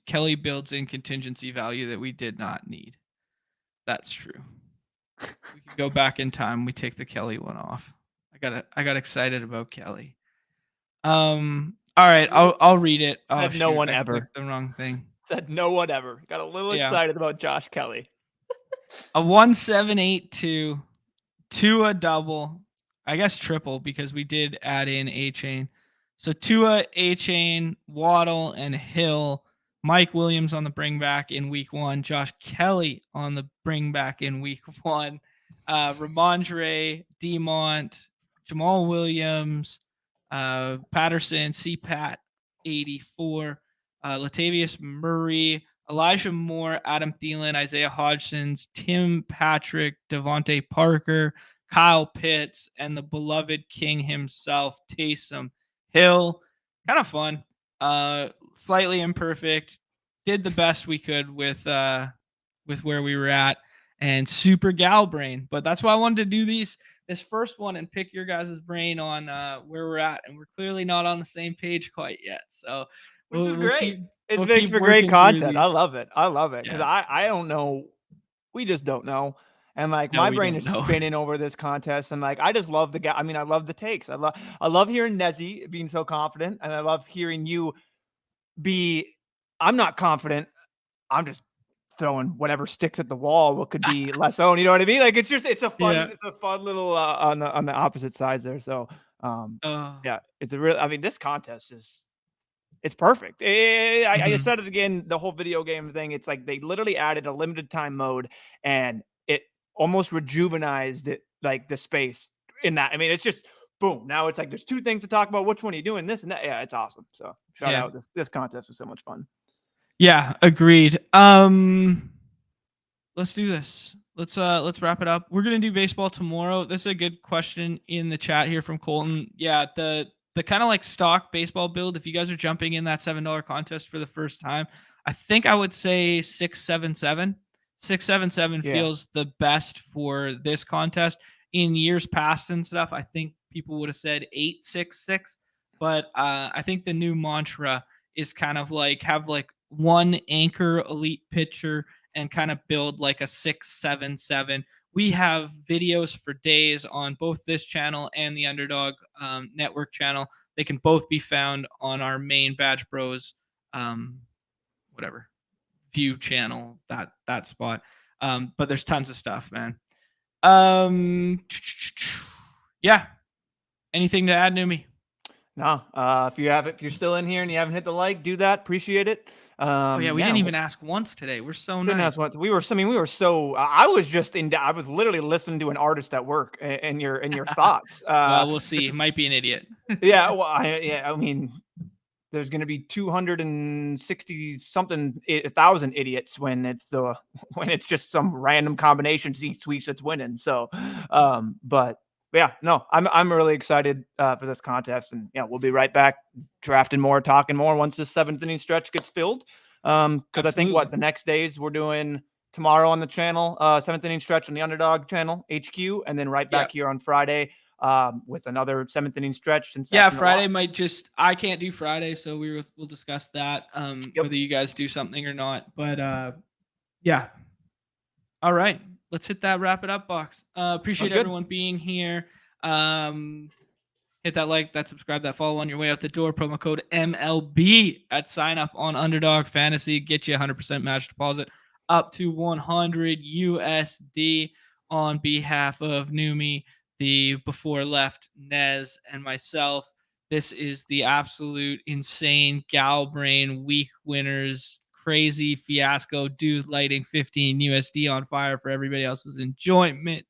Kelly builds in contingency value that we did not need. That's true. We can go back in time. We take the Kelly one off. I got excited about Kelly. All right, I'll read it. Oh, Said no one I ever. clicked the wrong thing. Said no one ever. Got a little excited about Josh Kelly. A 1782 Tua double. I guess triple because we did add in A-Chain. So Tua, A-Chain, Waddle, and Hill. Mike Williams on the bring back in week 1. Josh Kelly on the bring back in week 1. Ramondre, Demont, Jamal Williams, Patterson, CPAT 84, Latavius Murray, Elijah Moore, Adam Thielen, Isaiah Hodgson, Tim Patrick, Devontae Parker, Kyle Pitts, and the beloved king himself, Taysom Hill. Kind of fun. Slightly imperfect. Did the best we could with where we were at. and super gal brain. But that's why I wanted to do this first one and pick your guys' brain on where we're at, and we're clearly not on the same page quite yet. So which is great. It we'll makes keep for great working through content. I these. love it. I love it because Yes. I don't know. We just don't know. And like No, my we brain don't is know. spinning over this contest, and like I just love the guy. I mean, I love the takes. I love hearing Nezzy being so confident, and I love hearing you be. I'm not confident. I'm just throwing whatever sticks at the wall. What could be less own? You know what I mean? Like it's a fun little on the opposite sides there. So yeah, it's a real. I mean, this contest is. It's perfect. I said it again, the whole video game thing. It's like they literally added a limited time mode and it almost rejuvenized it, like the space in that. I mean, it's just boom. Now it's like there's two things to talk about. Which one are you doing? This and that. Yeah, it's awesome. So shout out. This contest is so much fun. Yeah, agreed. Let's do this. Let's wrap it up. We're gonna do baseball tomorrow. This is a good question in the chat here from Colton. Yeah, the kind of like stock baseball build. If you guys are jumping in that $7 contest for the first time, I think I would say 677. 677 feels the best for this contest. In years past and stuff, I think people would have said 866. But I think the new mantra is kind of like have like one anchor elite pitcher and kind of build like a 677. We have videos for days on both this channel and the Underdog network channel. They can both be found on our main BadgeBros whatever view channel, that spot. But there's tons of stuff, man. Yeah. Anything to add, Neumy? No. If you're still in here and you haven't hit the like, do that. Appreciate it. We didn't even ask once today. We're so nice. Ask once. We were so. I was literally listening to an artist at work and your thoughts. Well, we'll see. Might be an idiot. Yeah. Well, I mean, there's going to be 260 something 1,000 idiots when it's just some random combination C-suite that's winning. So, but yeah, no, I'm really excited for this contest, and yeah, we'll be right back drafting more, talking more once this 7th inning stretch gets filled. Because I think the next days we're doing tomorrow on the channel, 7th inning stretch on the Underdog channel HQ, and then right back here on Friday with another 7th inning stretch. Since Friday might just I can't do Friday, so we'll discuss that whether you guys do something or not. But yeah, all right, let's hit that wrap it up box. Appreciate everyone being here. Hit that like, that subscribe, that follow on your way out the door. Promo code MLB at sign up on Underdog Fantasy. Get you 100% match deposit up to 100 USD on behalf of Neumy, the before left Nez, and myself. This is the absolute insane gal brain week winners crazy fiasco dude lighting 15 USD on fire for everybody else's enjoyment.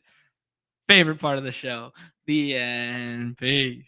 Favorite part of the show. The end. Peace.